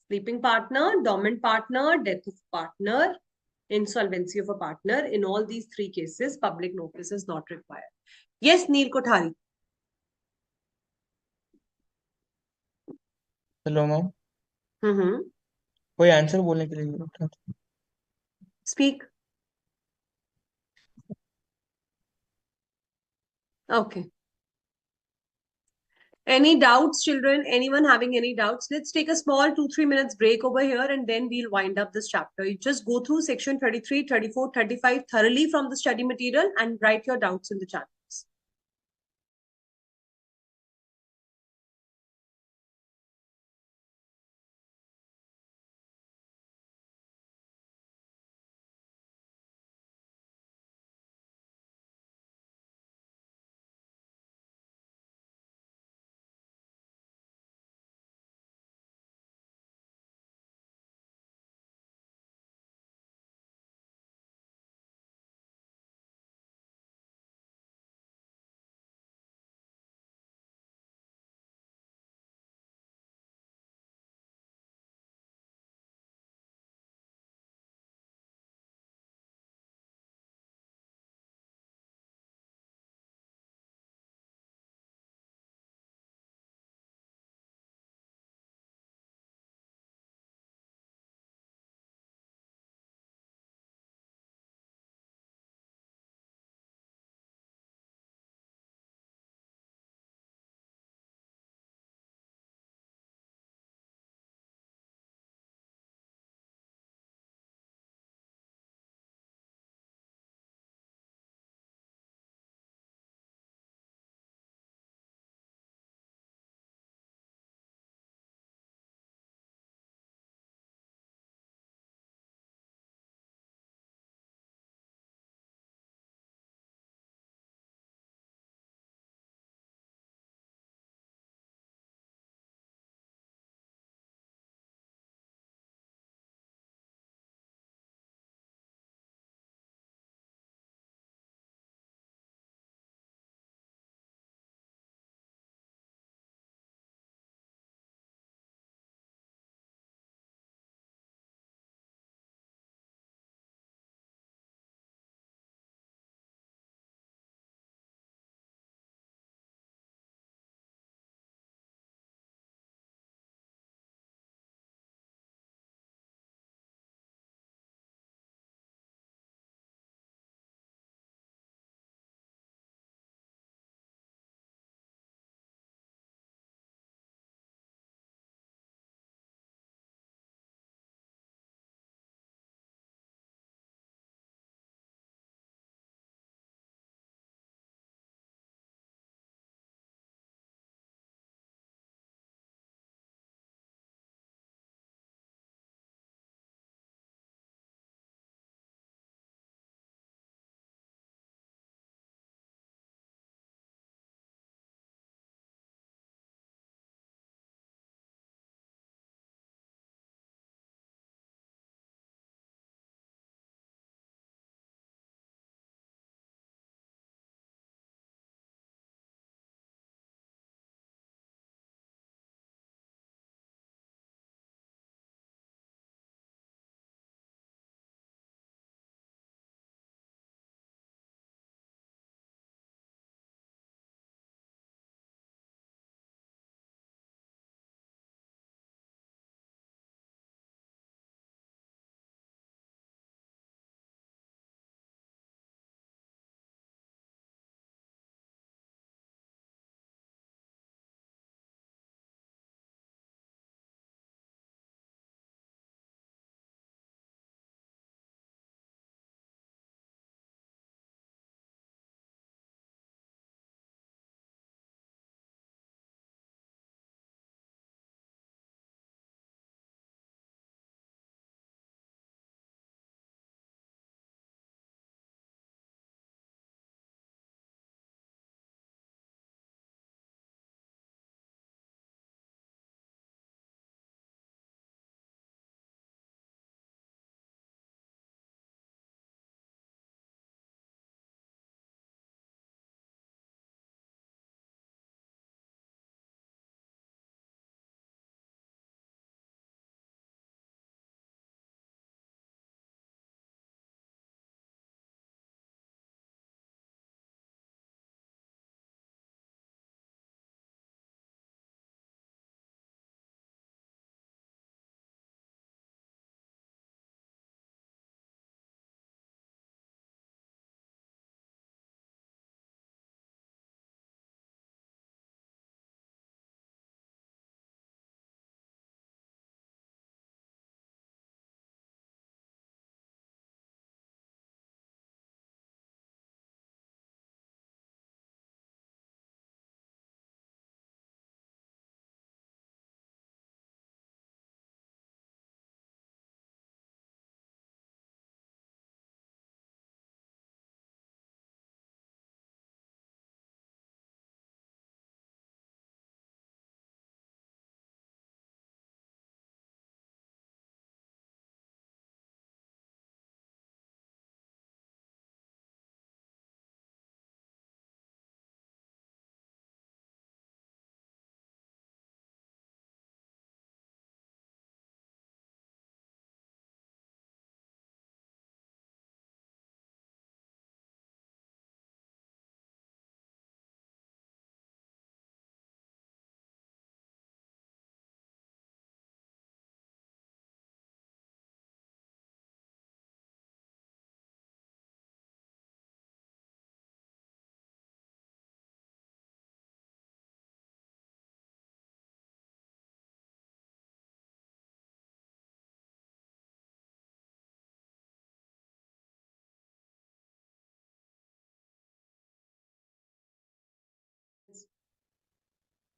Sleeping partner, dormant partner, death of partner, insolvency of a partner. In all these 3 cases, public notice is not required. Yes, Neil Kothari. Hello ma'am, Mm-hmm. कोई answer बोलने के लिए बोल रहा था। Speak. Okay. Any doubts, children? Anyone having any doubts? Let's take a small 2-3 minutes break over here and then we'll wind up this chapter. You just go through section 33, 34, 35 thoroughly from the study material and write your doubts in the chat.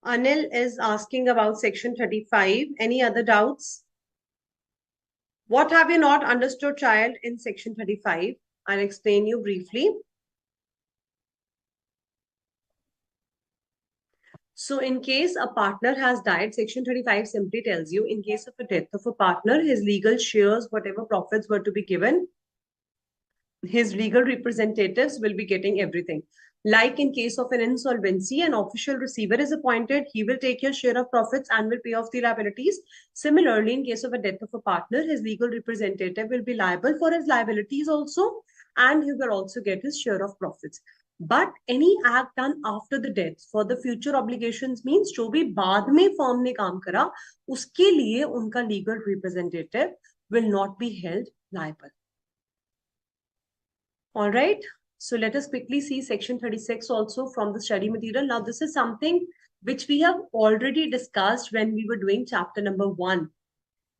Anil is asking about section 35. Any other doubts? What have you not understood, child, in section 35? I'll explain you briefly. So in case a partner has died, section 35 simply tells you in case of a death of a partner, his legal shares, whatever profits were to be given, his legal representatives will be getting everything. Like in case of an insolvency, an official receiver is appointed. He will take your share of profits and will pay off the liabilities. Similarly, in case of a death of a partner, his legal representative will be liable for his liabilities also, and he will also get his share of profits. But any act done after the death for the future obligations means जो भी बाद में firm ने काम करा, उसके लिए उनका legal representative will not be held liable. All right. So let us quickly see section 36 also from the study material. Now, this is something which we have already discussed when we were doing chapter number 1.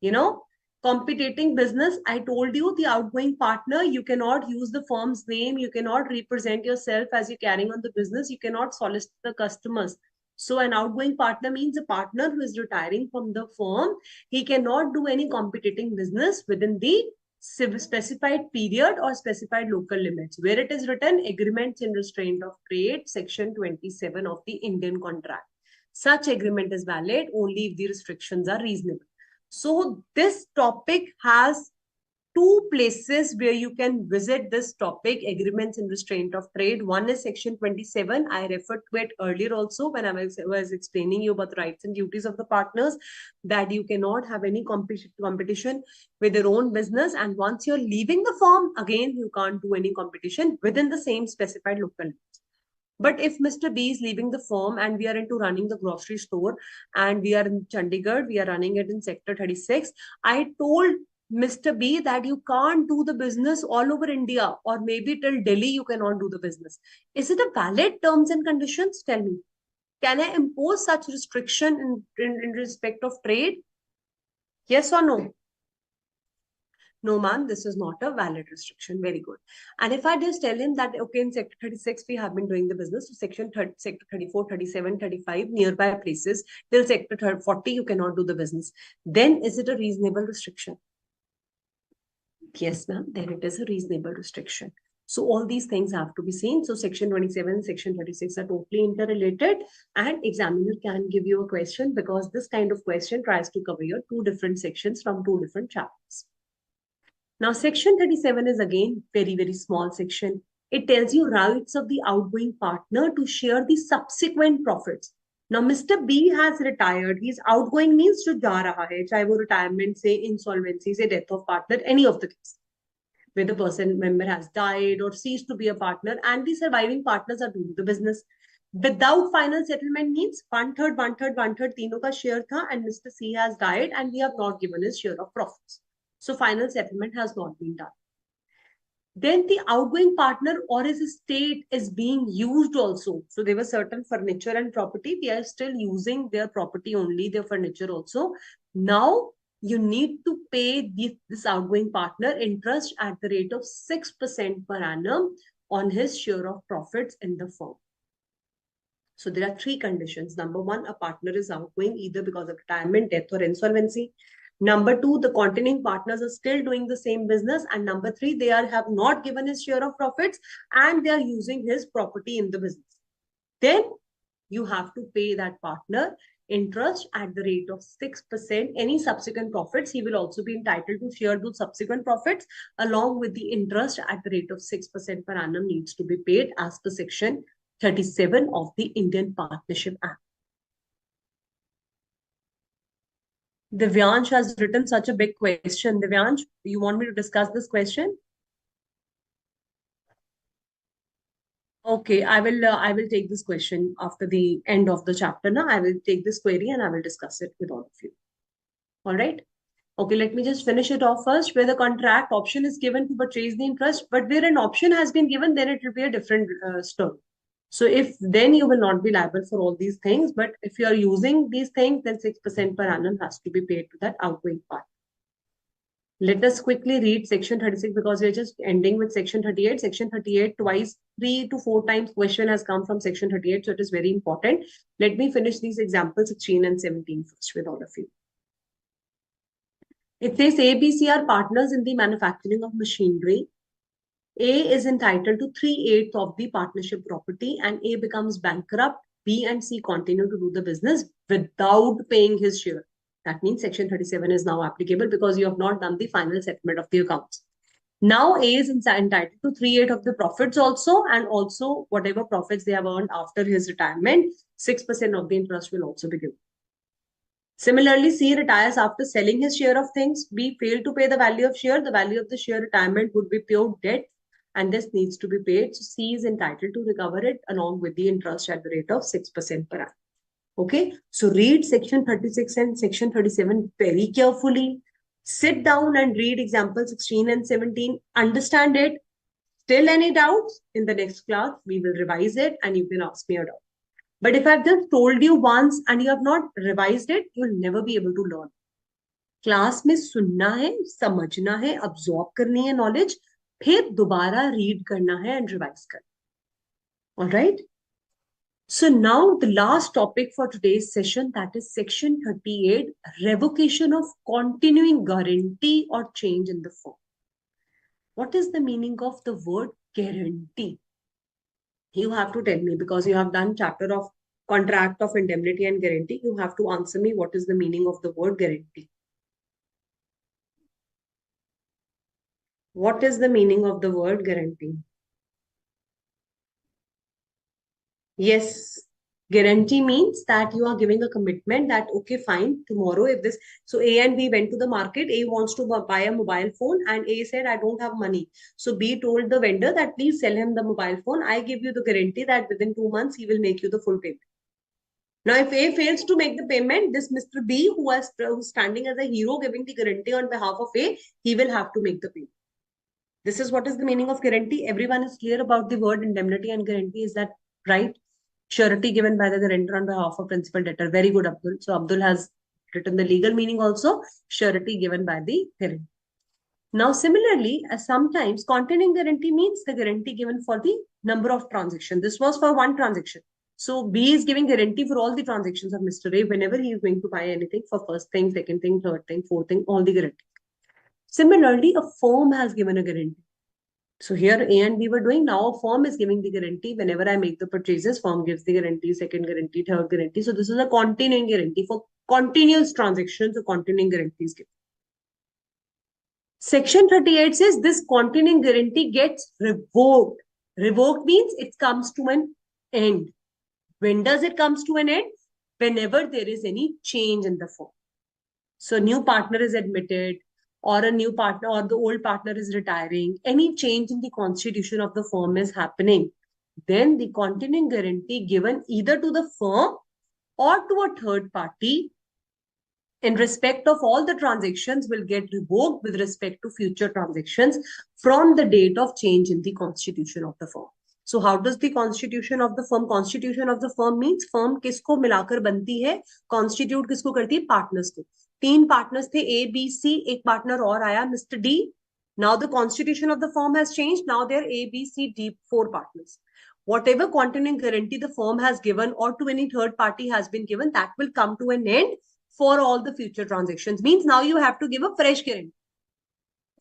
You know, competing business, I told you the outgoing partner, you cannot use the firm's name. You cannot represent yourself as you're carrying on the business. You cannot solicit the customers. So an outgoing partner means a partner who is retiring from the firm. He cannot do any competing business within the specified period or specified local limits, where it is written agreements in restraint of trade, section 27 of the Indian contract. Such agreement is valid only if the restrictions are reasonable. So this topic has two places where you can visit this topic, agreements in restraint of trade. One is section 27. I referred to it earlier also when I was explaining you about the rights and duties of the partners, that you cannot have any competition with your own business. And once you're leaving the firm, again, you can't do any competition within the same specified local limits. But if Mr. B is leaving the firm and we are into running the grocery store and we are in Chandigarh, we are running it in sector 36, I told Mr. B that you can't do the business all over India, or maybe till Delhi you cannot do the business. Is it a valid terms and conditions? Tell me. Can I impose such restriction in respect of trade? Yes or no? No, ma'am, this is not a valid restriction. Very good. And if I just tell him that, okay, in sector 36, we have been doing the business, so section sector 34, 37, 35, nearby places, till sector 40, you cannot do the business. Then is it a reasonable restriction? Yes, ma'am, then it is a reasonable restriction. So all these things have to be seen. So section 27, section 36 are totally interrelated, and examiner can give you a question because this kind of question tries to cover your two different sections from two different chapters. Now, section 37 is again very, very small section. It tells you rights of the outgoing partner to share the subsequent profits. Now, Mr. B has retired. He's outgoing means जो जा रहा है, चाहे वो retirement से, insolvency से, death of partner, any of the case, where the person member has died or ceased to be a partner, and the surviving partners are doing the business. Without final settlement means 1/3, 1/3, 1/3 तीनों का share था, and Mr. C has died and we have not given his share of profits. So final settlement has not been done. Then the outgoing partner or his estate is being used also. So there was certain furniture and property. We are still using their property only, their furniture also. Now you need to pay this outgoing partner interest at the rate of 6% per annum on his share of profits in the firm. So there are three conditions. Number one, a partner is outgoing either because of retirement, death, or insolvency. Number two, the continuing partners are still doing the same business. And number three, they have not given his share of profits and they are using his property in the business. Then you have to pay that partner interest at the rate of 6%. Any subsequent profits, he will also be entitled to share those subsequent profits along with the interest at the rate of 6% per annum needs to be paid as per section 37 of the Indian Partnership Act. Divyansh has written such a big question. Divyansh, you want me to discuss this question? Okay, I will take this question after the end of the chapter. Now I will take this query and I will discuss it with all of you. All right. Okay, let me just finish it off first. Where the contract option is given to purchase the interest, but where an option has been given, then it will be a different story. So if then you will not be liable for all these things, but if you are using these things, then 6% per annum has to be paid to that outgoing part. Let us quickly read section 36 because we're just ending with section 38. Section 38 twice, 3 to 4 times question has come from section 38. So it is very important. Let me finish these examples 16 and 17 first with all of you. It says A, B, C are partners in the manufacturing of machinery. A is entitled to 3/8 of the partnership property and A becomes bankrupt. B and C continue to do the business without paying his share. That means section 37 is now applicable because you have not done the final settlement of the accounts. Now A is entitled to 3/8 of the profits also, and also whatever profits they have earned after his retirement, 6% of the interest will also be given. Similarly, C retires after selling his share of things. B failed to pay the value of share. The value of the share retirement would be pure debt and this needs to be paid. So C is entitled to recover it along with the interest at the rate of 6% per annum. Okay, so read section 36 and section 37 very carefully. Sit down and read example 16 and 17. Understand it. Still any doubts? In the next class, we will revise it and you can ask me a doubt. But if I've just told you once and you have not revised it, you'll never be able to learn. Class में सुनना है, समझना है, absorb करनी है knowledge, फिर दोबारा read करना है and revise करना. All right? So now the last topic for today's session, that is section 38, revocation of continuing guarantee or change in the firm. What is the meaning of the word guarantee? You have to tell me because you have done chapter of contract of indemnity and guarantee. You have to answer me what is the meaning of the word guarantee. What is the meaning of the word guarantee? Yes, guarantee means that you are giving a commitment that, okay, fine, tomorrow if this, so A and B went to the market, A wants to buy a mobile phone and A said, I don't have money. So B told the vendor that please sell him the mobile phone. I give you the guarantee that within 2 months, he will make you the full payment. Now, if A fails to make the payment, this Mr. B, who's standing as a hero giving the guarantee on behalf of A, he will have to make the payment. This is what is the meaning of guarantee. Everyone is clear about the word indemnity and guarantee. Is that right? Surety given by the guarantor on behalf of principal debtor. Very good, Abdul. So Abdul has written the legal meaning also. Surety given by the guarantor. Now, similarly, sometimes continuing guarantee means the guarantee given for the number of transactions. This was for one transaction. So B is giving guarantee for all the transactions of Mr. A whenever he is going to buy anything for first thing, second thing, third thing, fourth thing, all the guarantee. Similarly, a firm has given a guarantee. So here A and B were doing, now a firm is giving the guarantee. Whenever I make the purchases, firm gives the guarantee, second guarantee, third guarantee. So this is a continuing guarantee for continuous transactions, so continuing guarantees given. Section 38 says this continuing guarantee gets revoked. Revoked means it comes to an end. When does it comes to an end? Whenever there is any change in the firm. So new partner is admitted, or a new partner or the old partner is retiring, any change in the constitution of the firm is happening, then the continuing guarantee given either to the firm or to a third party in respect of all the transactions will get revoked with respect to future transactions from the date of change in the constitution of the firm. So how does the constitution of the firm, constitution of the firm means firm किसको मिलाकर बनती है, constitute किसको करती है, partners को. 3 partners थे A, B, C, एक partner और आया Mr. D. Now the constitution of the firm has changed. Now there are A, B, C, D, 4 partners. Whatever continuing guarantee the firm has given or to any third party has been given, that will come to an end for all the future transactions. Means now you have to give a fresh guarantee.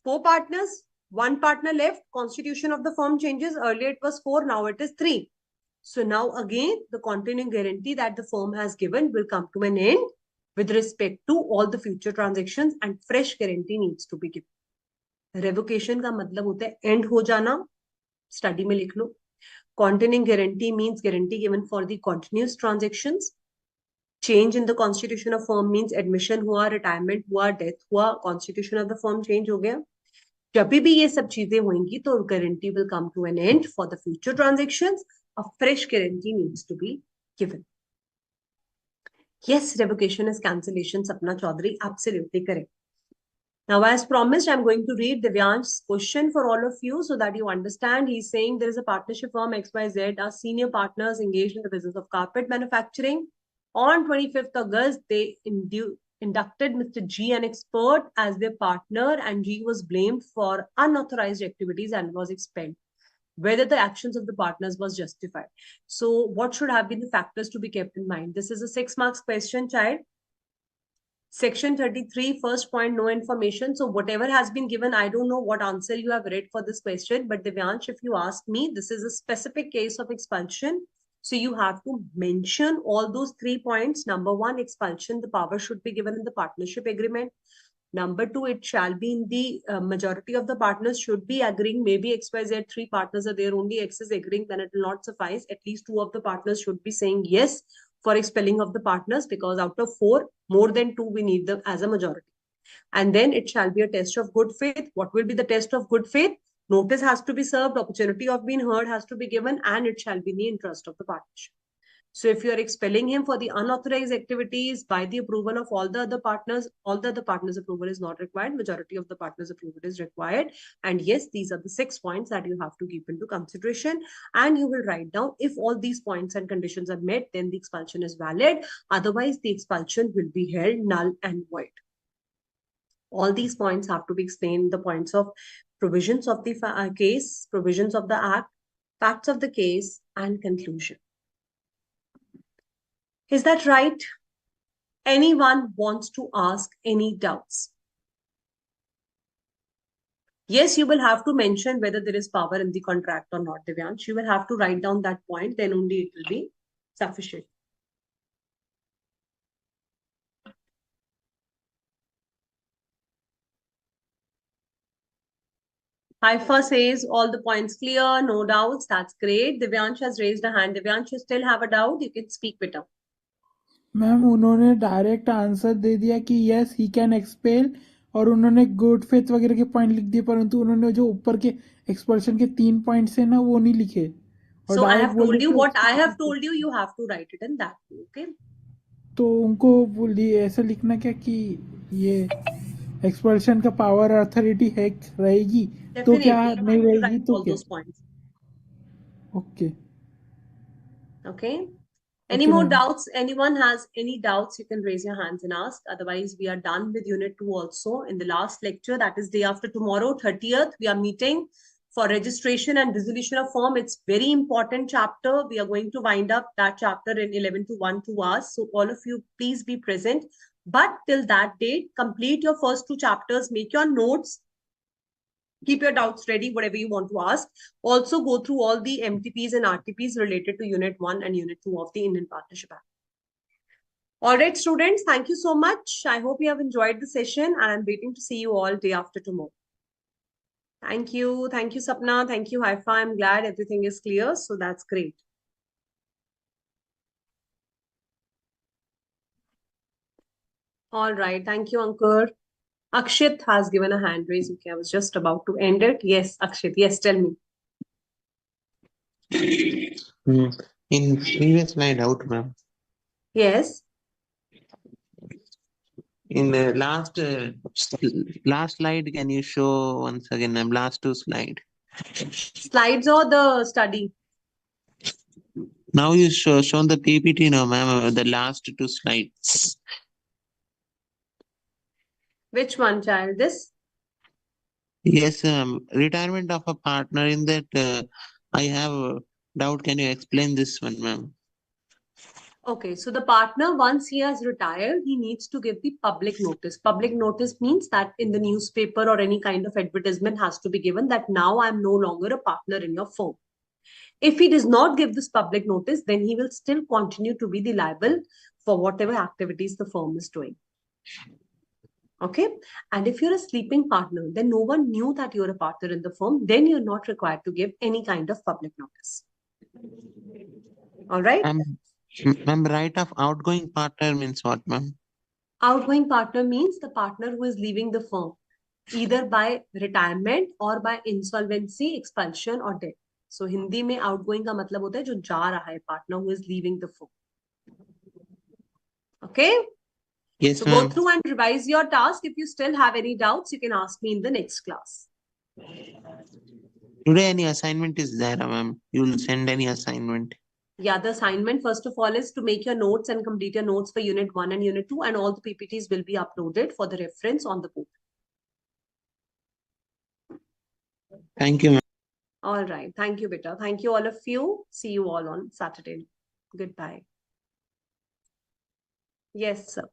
4 partners, 1 partner left, constitution of the firm changes. Earlier it was 4, now it is 3. So now again, the continuing guarantee that the firm has given will come to an end with respect to all the future transactions and fresh guarantee needs to be given. Revocation का मतलब होता है end हो जाना, study में लिख लो. Continuing guarantee means guarantee given for the continuous transactions. Change in the constitution of firm means admission हुआ, retirement हुआ, death हुआ, constitution of the firm change हो गया. जब भी ये सब चीजें होंगी तो guarantee will come to an end for the future transactions. A fresh guarantee needs to be given. Yes, revocation is cancellation, Sapna Chaudhary, absolutely correct. Now, as promised, I'm going to read Divyansh's question for all of you so that you understand. He's saying there is a partnership firm XYZ, are senior partners engaged in the business of carpet manufacturing. On 25th August, they inducted Mr. G, an expert, as their partner, and G was blamed for unauthorized activities and was expelled. Whether the actions of the partners was justified. So what should have been the factors to be kept in mind? This is a 6 marks question, child. Section 33, first point, no information. So whatever has been given, I don't know what answer you have read for this question, but Divyansh, if you ask me, this is a specific case of expulsion. So you have to mention all those 3 points. Number 1, expulsion, the power should be given in the partnership agreement. Number 2, it shall be in the majority of the partners should be agreeing. Maybe XYZ 3 partners are there, only X is agreeing, then it will not suffice. At least 2 of the partners should be saying yes for expelling of the partners, because out of 4, more than 2, we need them as a majority. And then it shall be a test of good faith. What will be the test of good faith? Notice has to be served, opportunity of being heard has to be given, and it shall be in the interest of the partnership. So if you are expelling him for the unauthorized activities by the approval of all the other partners approval is not required. Majority of the partners approval is required. And yes, these are the 6 points that you have to keep into consideration. And you will write down, if all these points and conditions are met, then the expulsion is valid. Otherwise, the expulsion will be held null and void. All these points have to be explained, the points of provisions of the case, provisions of the act, facts of the case, and conclusion. Is that right? Anyone wants to ask any doubts? Yes, you will have to mention whether there is power in the contract or not, Divyansh. You will have to write down that point, then only it will be sufficient. Haifa says all the points clear, no doubts. That's great. Divyansh has raised a hand. Divyansh, you still have a doubt? You can speak better. Ma'am उन्होंने direct answer दे दिया कि yes he can expel, और उन्होंने good faith वगैरह के point लिख दिए, परंतु उन्होंने जो ऊपर के एक्सपल्शन के 3 पॉइंट्स है ना वो नहीं लिखे. और So I डायरेक्ट have बोल told you देते what I have told you. You have to write it in that way. Okay. तो उनको ऐसा लिखना क्या कि ये एक्सपल्शन का पावर अथॉरिटी है रहेगी, तो क्या Definitely, नहीं you have to रहेगी write तो all क्या. those points. Okay Okay. Any Okay, more ma'am. doubts? Anyone has any doubts, you can raise your hands and ask. Otherwise, we are done with Unit 2 also. In the last lecture, that is day after tomorrow, 30th, we are meeting for registration and dissolution of firm. It's very important chapter. We are going to wind up that chapter in 11 to 1 2 hours. So all of you, please be present. But till that date, complete your first 2 chapters, make your notes, keep your doubts ready, whatever you want to ask. Also go through all the MTPs and RTPs related to Unit 1 and Unit 2 of the Indian Partnership Act. All right, students, thank you so much. I hope you have enjoyed the session, and I'm waiting to see you all day after tomorrow. Thank you. Thank you, Sapna. Thank you, Haifa. I'm glad everything is clear. So that's great. All right. Thank you, Ankur. Akshit has given a hand raise. Okay, I was just about to end it. Yes, Akshit. Yes, tell me. In previous slide out, ma'am. Yes. In the last slide, can you show once again, ma'am? Last 2 slide. Slides or the study? Now you shown the PPT now, ma'am. The last 2 slides. Which one, child? This? Yes, retirement of a partner. In that, I have a doubt. Can you explain this one, ma'am? Okay, so the partner, once he has retired, he needs to give the public notice. Public notice means that in the newspaper or any kind of advertisement has to be given that now I'm no longer a partner in your firm. If he does not give this public notice, then he will still continue to be the liable for whatever activities the firm is doing. Okay, and if you're a sleeping partner, then no one knew that you're a partner in the firm, then you're not required to give any kind of public notice. All right. Ma'am, right of outgoing partner means what, ma'am? Outgoing partner means the partner who is leaving the firm, either by retirement or by insolvency, expulsion or death. So Hindi में outgoing का मतलब होता है जो जा रहा है, partner who is leaving the firm. Okay. Yes, so go ma'am. through and revise your task. If you still have any doubts, you can ask me in the next class. Today any assignment is there, ma'am? You will send any assignment? Yeah, the assignment first of all is to make your notes and complete your notes for Unit 1 and Unit 2, and all the PPTs will be uploaded for the reference on the board. Thank you, ma'am. All right. Thank you, beta. Thank you, all of you. See you all on Saturday. Goodbye. Yes, sir.